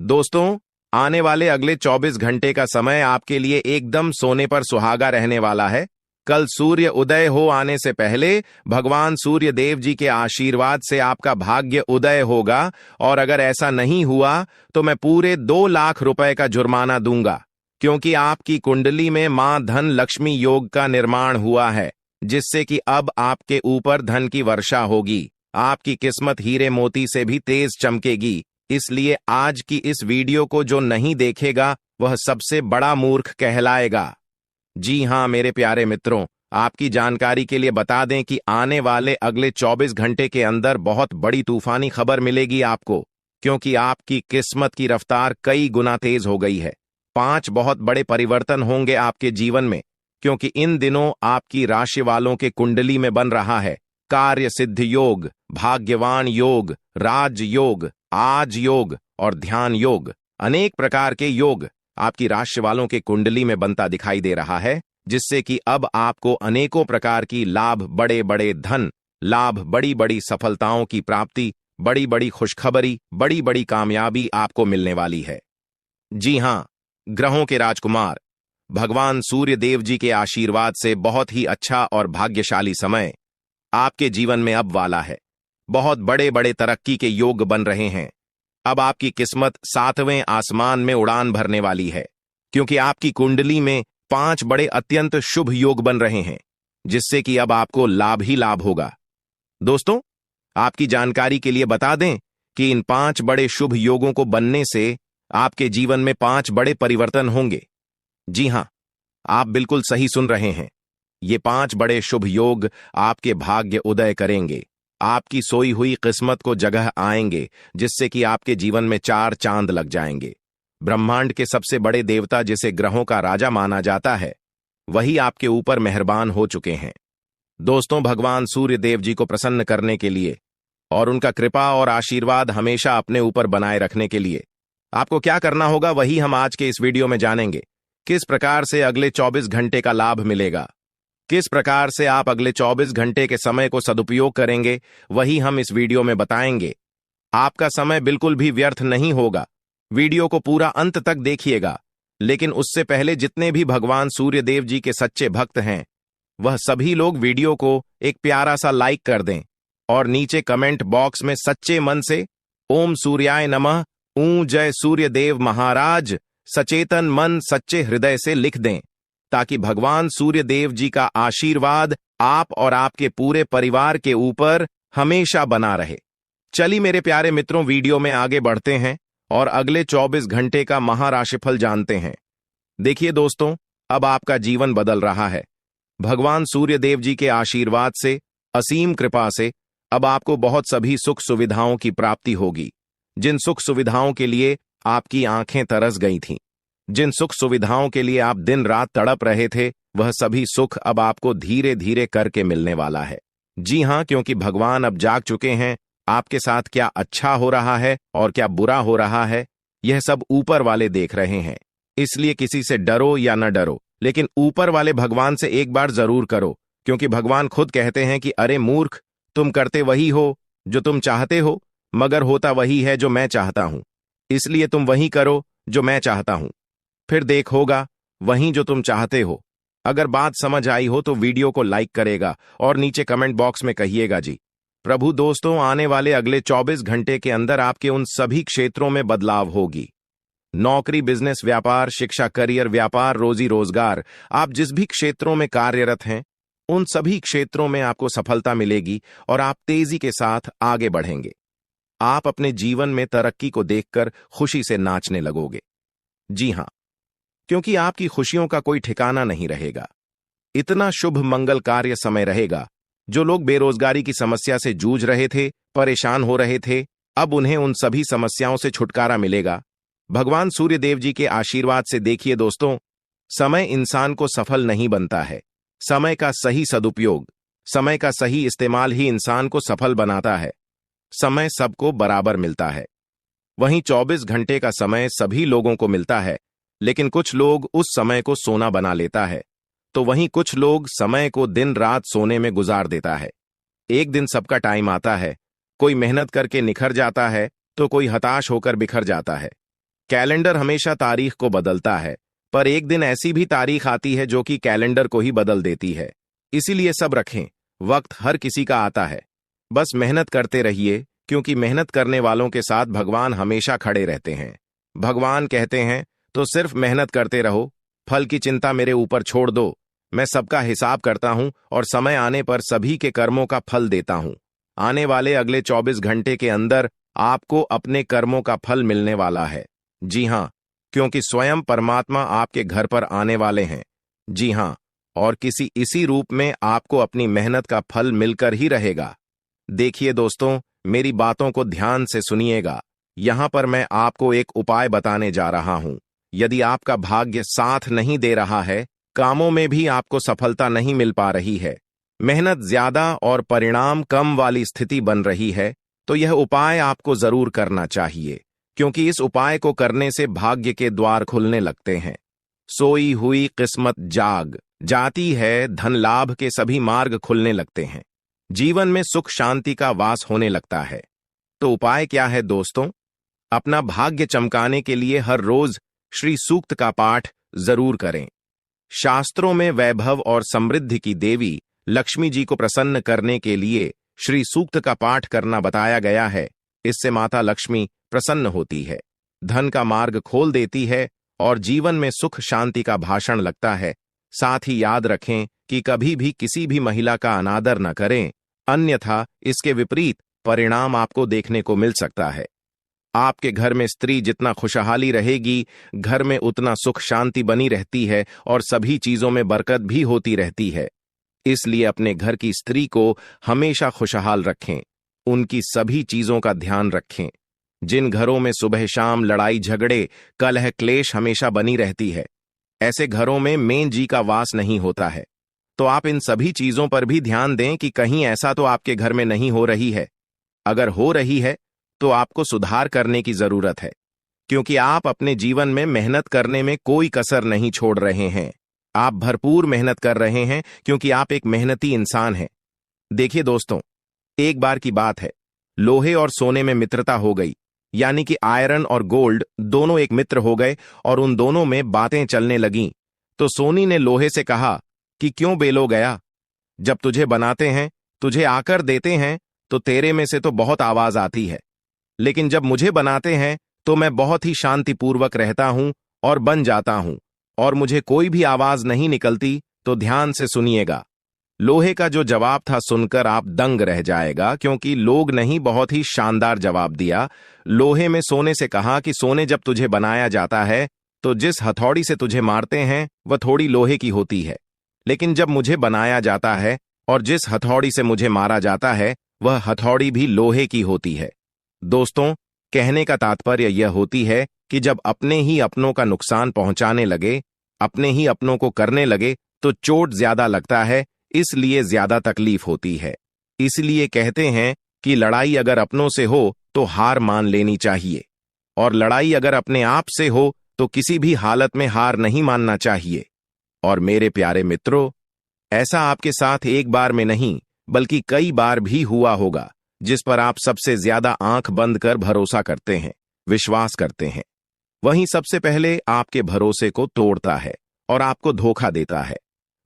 दोस्तों, आने वाले अगले 24 घंटे का समय आपके लिए एकदम सोने पर सुहागा रहने वाला है। कल सूर्य उदय हो आने से पहले भगवान सूर्य देव जी के आशीर्वाद से आपका भाग्य उदय होगा, और अगर ऐसा नहीं हुआ तो मैं पूरे 2 लाख रुपए का जुर्माना दूंगा, क्योंकि आपकी कुंडली में मां धन लक्ष्मी योग का निर्माण हुआ है, जिससे कि अब आपके ऊपर धन की वर्षा होगी। आपकी किस्मत हीरे मोती से भी तेज चमकेगी। इसलिए आज की इस वीडियो को जो नहीं देखेगा वह सबसे बड़ा मूर्ख कहलाएगा। जी हां मेरे प्यारे मित्रों, आपकी जानकारी के लिए बता दें कि आने वाले अगले 24 घंटे के अंदर बहुत बड़ी तूफानी खबर मिलेगी आपको, क्योंकि आपकी किस्मत की रफ्तार कई गुना तेज हो गई है। 5 बहुत बड़े परिवर्तन होंगे आपके जीवन में, क्योंकि इन दिनों आपकी राशि वालों के कुंडली में बन रहा है कार्य सिद्ध योग, भाग्यवान योग, राज योग, आज योग और ध्यान योग। अनेक प्रकार के योग आपकी राशि वालों के कुंडली में बनता दिखाई दे रहा है, जिससे कि अब आपको अनेकों प्रकार की लाभ, बड़े बड़े धन लाभ, बड़ी बड़ी सफलताओं की प्राप्ति, बड़ी बड़ी खुशखबरी, बड़ी बड़ी कामयाबी आपको मिलने वाली है। जी हां, ग्रहों के राजकुमार भगवान सूर्य देव जी के आशीर्वाद से बहुत ही अच्छा और भाग्यशाली समय आपके जीवन में अब वाला है। बहुत बड़े बड़े तरक्की के योग बन रहे हैं। अब आपकी किस्मत 7वें आसमान में उड़ान भरने वाली है, क्योंकि आपकी कुंडली में 5 बड़े अत्यंत शुभ योग बन रहे हैं, जिससे कि अब आपको लाभ ही लाभ होगा। दोस्तों, आपकी जानकारी के लिए बता दें कि इन 5 बड़े शुभ योगों को बनने से आपके जीवन में 5 बड़े परिवर्तन होंगे। जी हां, आप बिल्कुल सही सुन रहे हैं। ये 5 बड़े शुभ योग आपके भाग्य उदय करेंगे, आपकी सोई हुई किस्मत को जगह आएंगे, जिससे कि आपके जीवन में 4 चांद लग जाएंगे। ब्रह्मांड के सबसे बड़े देवता, जिसे ग्रहों का राजा माना जाता है, वही आपके ऊपर मेहरबान हो चुके हैं। दोस्तों, भगवान सूर्य देव जी को प्रसन्न करने के लिए और उनका कृपा और आशीर्वाद हमेशा अपने ऊपर बनाए रखने के लिए आपको क्या करना होगा, वही हम आज के इस वीडियो में जानेंगे। किस प्रकार से अगले 24 घंटे का लाभ मिलेगा, किस प्रकार से आप अगले 24 घंटे के समय को सदुपयोग करेंगे, वही हम इस वीडियो में बताएंगे। आपका समय बिल्कुल भी व्यर्थ नहीं होगा। वीडियो को पूरा अंत तक देखिएगा, लेकिन उससे पहले जितने भी भगवान सूर्य देव जी के सच्चे भक्त हैं, वह सभी लोग वीडियो को एक प्यारा सा लाइक कर दें और नीचे कमेंट बॉक्स में सच्चे मन से ओम सूर्याय नमः, जय सूर्य देव महाराज, सचेतन मन सच्चे हृदय से लिख दें, ताकि भगवान सूर्य देव जी का आशीर्वाद आप और आपके पूरे परिवार के ऊपर हमेशा बना रहे। चलिए मेरे प्यारे मित्रों, वीडियो में आगे बढ़ते हैं और अगले 24 घंटे का महाराशिफल जानते हैं। देखिए दोस्तों, अब आपका जीवन बदल रहा है। भगवान सूर्य देव जी के आशीर्वाद से, असीम कृपा से अब आपको बहुत सभी सुख सुविधाओं की प्राप्ति होगी। जिन सुख सुविधाओं के लिए आपकी आंखें तरस गई थीं, जिन सुख सुविधाओं के लिए आप दिन रात तड़प रहे थे, वह सभी सुख अब आपको धीरे धीरे करके मिलने वाला है। जी हां, क्योंकि भगवान अब जाग चुके हैं। आपके साथ क्या अच्छा हो रहा है और क्या बुरा हो रहा है, यह सब ऊपर वाले देख रहे हैं। इसलिए किसी से डरो या न डरो, लेकिन ऊपर वाले भगवान से एक बार जरूर करो, क्योंकि भगवान खुद कहते हैं कि अरे मूर्ख, तुम करते वही हो जो तुम चाहते हो, मगर होता वही है जो मैं चाहता हूं। इसलिए तुम वही करो जो मैं चाहता हूं, फिर देख होगा वहीं जो तुम चाहते हो। अगर बात समझ आई हो तो वीडियो को लाइक करेगा और नीचे कमेंट बॉक्स में कहिएगा जी। प्रभु दोस्तों, आने वाले अगले 24 घंटे के अंदर आपके उन सभी क्षेत्रों में बदलाव होगी। नौकरी, बिजनेस, व्यापार, शिक्षा, करियर, व्यापार, रोजी रोजगार, आप जिस भी क्षेत्रों में कार्यरत हैं, उन सभी क्षेत्रों में आपको सफलता मिलेगी और आप तेजी के साथ आगे बढ़ेंगे। आप अपने जीवन में तरक्की को देखकर खुशी से नाचने लगोगे। जी हां, क्योंकि आपकी खुशियों का कोई ठिकाना नहीं रहेगा। इतना शुभ मंगल कार्य समय रहेगा। जो लोग बेरोजगारी की समस्या से जूझ रहे थे, परेशान हो रहे थे, अब उन्हें उन सभी समस्याओं से छुटकारा मिलेगा भगवान सूर्य देव जी के आशीर्वाद से। देखिए दोस्तों, समय इंसान को सफल नहीं बनता है। समय का सही सदुपयोग, समय का सही इस्तेमाल ही इंसान को सफल बनाता है। समय सबको बराबर मिलता है। वहीं 24 घंटे का समय सभी लोगों को मिलता है, लेकिन कुछ लोग उस समय को सोना बना लेता है, तो वहीं कुछ लोग समय को दिन रात सोने में गुजार देता है। एक दिन सबका टाइम आता है, कोई मेहनत करके निखर जाता है तो कोई हताश होकर बिखर जाता है। कैलेंडर हमेशा तारीख को बदलता है, पर एक दिन ऐसी भी तारीख आती है जो कि कैलेंडर को ही बदल देती है। इसीलिए सब रखें, वक्त हर किसी का आता है। बस मेहनत करते रहिए, क्योंकि मेहनत करने वालों के साथ भगवान हमेशा खड़े रहते हैं। भगवान कहते हैं तो सिर्फ मेहनत करते रहो, फल की चिंता मेरे ऊपर छोड़ दो। मैं सबका हिसाब करता हूं और समय आने पर सभी के कर्मों का फल देता हूं। आने वाले अगले 24 घंटे के अंदर आपको अपने कर्मों का फल मिलने वाला है। जी हां, क्योंकि स्वयं परमात्मा आपके घर पर आने वाले हैं। जी हां, और किसी इसी रूप में आपको अपनी मेहनत का फल मिलकर ही रहेगा। देखिए दोस्तों, मेरी बातों को ध्यान से सुनिएगा। यहां पर मैं आपको एक उपाय बताने जा रहा हूं। यदि आपका भाग्य साथ नहीं दे रहा है, कामों में भी आपको सफलता नहीं मिल पा रही है, मेहनत ज्यादा और परिणाम कम वाली स्थिति बन रही है, तो यह उपाय आपको जरूर करना चाहिए, क्योंकि इस उपाय को करने से भाग्य के द्वार खुलने लगते हैं। सोई हुई किस्मत जाग जाती है, धन लाभ के सभी मार्ग खुलने लगते हैं, जीवन में सुख शांति का वास होने लगता है। तो उपाय क्या है दोस्तों? अपना भाग्य चमकाने के लिए हर रोज श्री सूक्त का पाठ जरूर करें। शास्त्रों में वैभव और समृद्धि की देवी लक्ष्मी जी को प्रसन्न करने के लिए श्री सूक्त का पाठ करना बताया गया है। इससे माता लक्ष्मी प्रसन्न होती है, धन का मार्ग खोल देती है और जीवन में सुख शांति का भाषण लगता है। साथ ही याद रखें कि कभी भी किसी भी महिला का अनादर न करें, अन्यथा इसके विपरीत परिणाम आपको देखने को मिल सकता है। आपके घर में स्त्री जितना खुशहाली रहेगी, घर में उतना सुख शांति बनी रहती है और सभी चीजों में बरकत भी होती रहती है। इसलिए अपने घर की स्त्री को हमेशा खुशहाल रखें, उनकी सभी चीजों का ध्यान रखें। जिन घरों में सुबह शाम लड़ाई झगड़े कलह क्लेश हमेशा बनी रहती है, ऐसे घरों में मेन जी का वास नहीं होता है। तो आप इन सभी चीजों पर भी ध्यान दें कि कहीं ऐसा तो आपके घर में नहीं हो रही है। अगर हो रही है तो आपको सुधार करने की जरूरत है, क्योंकि आप अपने जीवन में मेहनत करने में कोई कसर नहीं छोड़ रहे हैं। आप भरपूर मेहनत कर रहे हैं, क्योंकि आप एक मेहनती इंसान हैं। देखिए दोस्तों, एक बार की बात है, लोहे और सोने में मित्रता हो गई, यानी कि आयरन और गोल्ड दोनों एक मित्र हो गए और उन दोनों में बातें चलने लगीं। तो सोनी ने लोहे से कहा कि क्यों बेलो गया, जब तुझे बनाते हैं, तुझे आकर देते हैं, तो तेरे में से तो बहुत आवाज आती है, लेकिन जब मुझे बनाते हैं तो मैं बहुत ही शांतिपूर्वक रहता हूं और बन जाता हूं, और मुझे कोई भी आवाज नहीं निकलती। तो ध्यान से सुनिएगा। लोहे का जो जवाब था सुनकर आप दंग रह जाएगा, क्योंकि लोग नहीं बहुत ही शानदार जवाब दिया। लोहे में सोने से कहा कि सोने, जब तुझे बनाया जाता है तो जिस हथौड़ी से तुझे मारते हैं वह थोड़ी लोहे की होती है, लेकिन जब मुझे बनाया जाता है और जिस हथौड़ी से मुझे मारा जाता है वह हथौड़ी भी लोहे की होती है। दोस्तों, कहने का तात्पर्य यह होती है कि जब अपने ही अपनों का नुकसान पहुंचाने लगे, अपने ही अपनों को करने लगे, तो चोट ज्यादा लगता है, इसलिए ज्यादा तकलीफ होती है। इसलिए कहते हैं कि लड़ाई अगर अपनों से हो तो हार मान लेनी चाहिए, और लड़ाई अगर अपने आप से हो तो किसी भी हालत में हार नहीं मानना चाहिए। और मेरे प्यारे मित्रों, ऐसा आपके साथ एक बार में नहीं बल्कि कई बार भी हुआ होगा, जिस पर आप सबसे ज्यादा आंख बंद कर भरोसा करते हैं, विश्वास करते हैं। वहीं सबसे पहले आपके भरोसे को तोड़ता है और आपको धोखा देता है।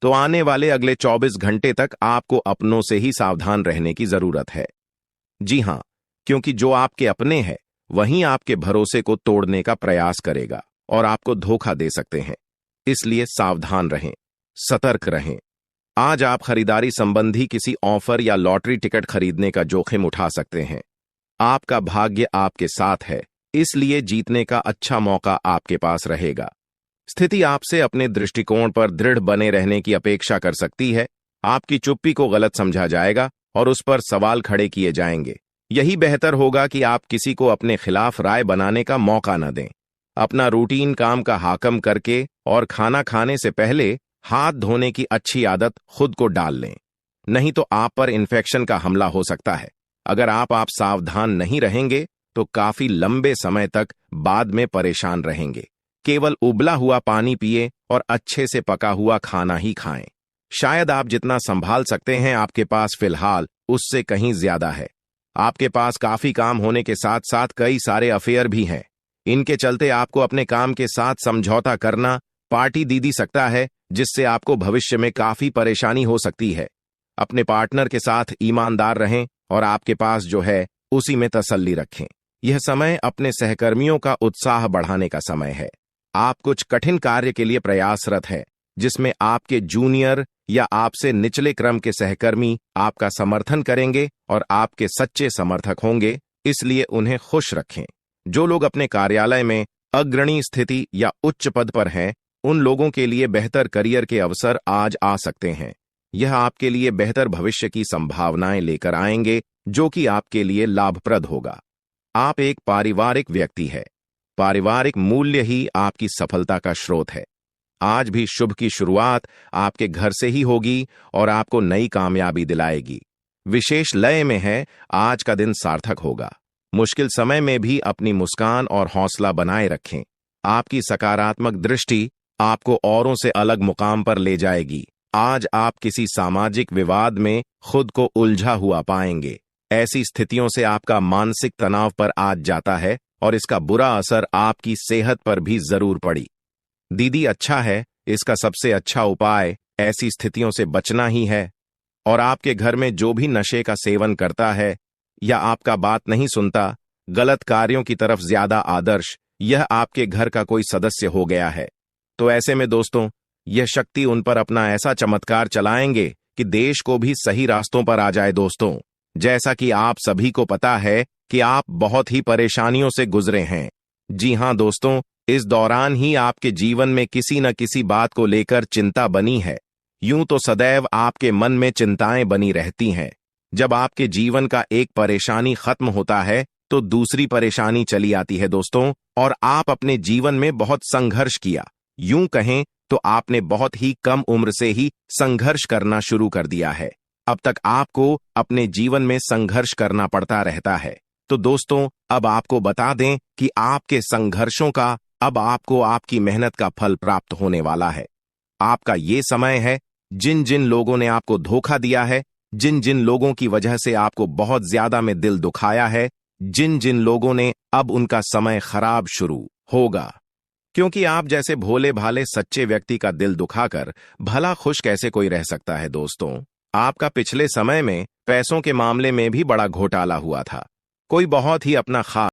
तो आने वाले अगले 24 घंटे तक आपको अपनों से ही सावधान रहने की जरूरत है। जी हां, क्योंकि जो आपके अपने हैं वहीं आपके भरोसे को तोड़ने का प्रयास करेगा और आपको धोखा दे सकते हैं। इसलिए सावधान रहें, सतर्क रहें। आज आप खरीदारी संबंधी किसी ऑफर या लॉटरी टिकट खरीदने का जोखिम उठा सकते हैं। आपका भाग्य आपके साथ है, इसलिए जीतने का अच्छा मौका आपके पास रहेगा। स्थिति आपसे अपने दृष्टिकोण पर दृढ़ बने रहने की अपेक्षा कर सकती है। आपकी चुप्पी को गलत समझा जाएगा और उस पर सवाल खड़े किए जाएंगे। यही बेहतर होगा कि आप किसी को अपने खिलाफ राय बनाने का मौका न दें। अपना रूटीन काम का हाकम करके और खाना खाने से पहले हाथ धोने की अच्छी आदत खुद को डाल लें, नहीं तो आप पर इन्फेक्शन का हमला हो सकता है। अगर आप सावधान नहीं रहेंगे तो काफी लंबे समय तक बाद में परेशान रहेंगे। केवल उबला हुआ पानी पिए और अच्छे से पका हुआ खाना ही खाएं। शायद आप जितना संभाल सकते हैं आपके पास फिलहाल उससे कहीं ज्यादा है। आपके पास काफी काम होने के साथ साथ कई सारे अफेयर भी हैं। इनके चलते आपको अपने काम के साथ समझौता करना पार्टी दी सकता है, जिससे आपको भविष्य में काफी परेशानी हो सकती है। अपने पार्टनर के साथ ईमानदार रहें और आपके पास जो है उसी में तसल्ली रखें। यह समय अपने सहकर्मियों का उत्साह बढ़ाने का समय है। आप कुछ कठिन कार्य के लिए प्रयासरत हैं, जिसमें आपके जूनियर या आपसे निचले क्रम के सहकर्मी आपका समर्थन करेंगे और आपके सच्चे समर्थक होंगे, इसलिए उन्हें खुश रखें। जो लोग अपने कार्यालय में अग्रणी स्थिति या उच्च पद पर हैं, उन लोगों के लिए बेहतर करियर के अवसर आज आ सकते हैं। यह आपके लिए बेहतर भविष्य की संभावनाएं लेकर आएंगे, जो कि आपके लिए लाभप्रद होगा। आप एक पारिवारिक व्यक्ति हैं। पारिवारिक मूल्य ही आपकी सफलता का स्रोत है। आज भी शुभ की शुरुआत आपके घर से ही होगी और आपको नई कामयाबी दिलाएगी। विशेष लय में है, आज का दिन सार्थक होगा। मुश्किल समय में भी अपनी मुस्कान और हौसला बनाए रखें। आपकी सकारात्मक दृष्टि आपको औरों से अलग मुकाम पर ले जाएगी। आज आप किसी सामाजिक विवाद में खुद को उलझा हुआ पाएंगे। ऐसी स्थितियों से आपका मानसिक तनाव पर आज जाता है और इसका बुरा असर आपकी सेहत पर भी जरूर पड़ी। दीदी अच्छा है, इसका सबसे अच्छा उपाय ऐसी स्थितियों से बचना ही है। और आपके घर में जो भी नशे का सेवन करता है या आपका बात नहीं सुनता, गलत कार्यों की तरफ ज्यादा आदर्श, यह आपके घर का कोई सदस्य हो गया है। तो ऐसे में दोस्तों, यह शक्ति उन पर अपना ऐसा चमत्कार चलाएंगे कि देश को भी सही रास्तों पर आ जाए। दोस्तों, जैसा कि आप सभी को पता है कि आप बहुत ही परेशानियों से गुजरे हैं। जी हां दोस्तों, इस दौरान ही आपके जीवन में किसी न किसी बात को लेकर चिंता बनी है। यूं तो सदैव आपके मन में चिंताएं बनी रहती हैं। जब आपके जीवन का एक परेशानी खत्म होता है तो दूसरी परेशानी चली आती है दोस्तों, और आप अपने जीवन में बहुत संघर्ष किया। यूं कहें तो आपने बहुत ही कम उम्र से ही संघर्ष करना शुरू कर दिया है। अब तक आपको अपने जीवन में संघर्ष करना पड़ता रहता है। तो दोस्तों, अब आपको बता दें कि आपके संघर्षों का अब आपको आपकी मेहनत का फल प्राप्त होने वाला है। आपका ये समय है, जिन जिन लोगों ने आपको धोखा दिया है, जिन जिन लोगों की वजह से आपको बहुत ज्यादा में दिल दुखाया है, जिन जिन लोगों ने, अब उनका समय खराब शुरू होगा। क्योंकि आप जैसे भोले भाले सच्चे व्यक्ति का दिल दुखाकर भला खुश कैसे कोई रह सकता है। दोस्तों, आपका पिछले समय में पैसों के मामले में भी बड़ा घोटाला हुआ था। कोई बहुत ही अपना खास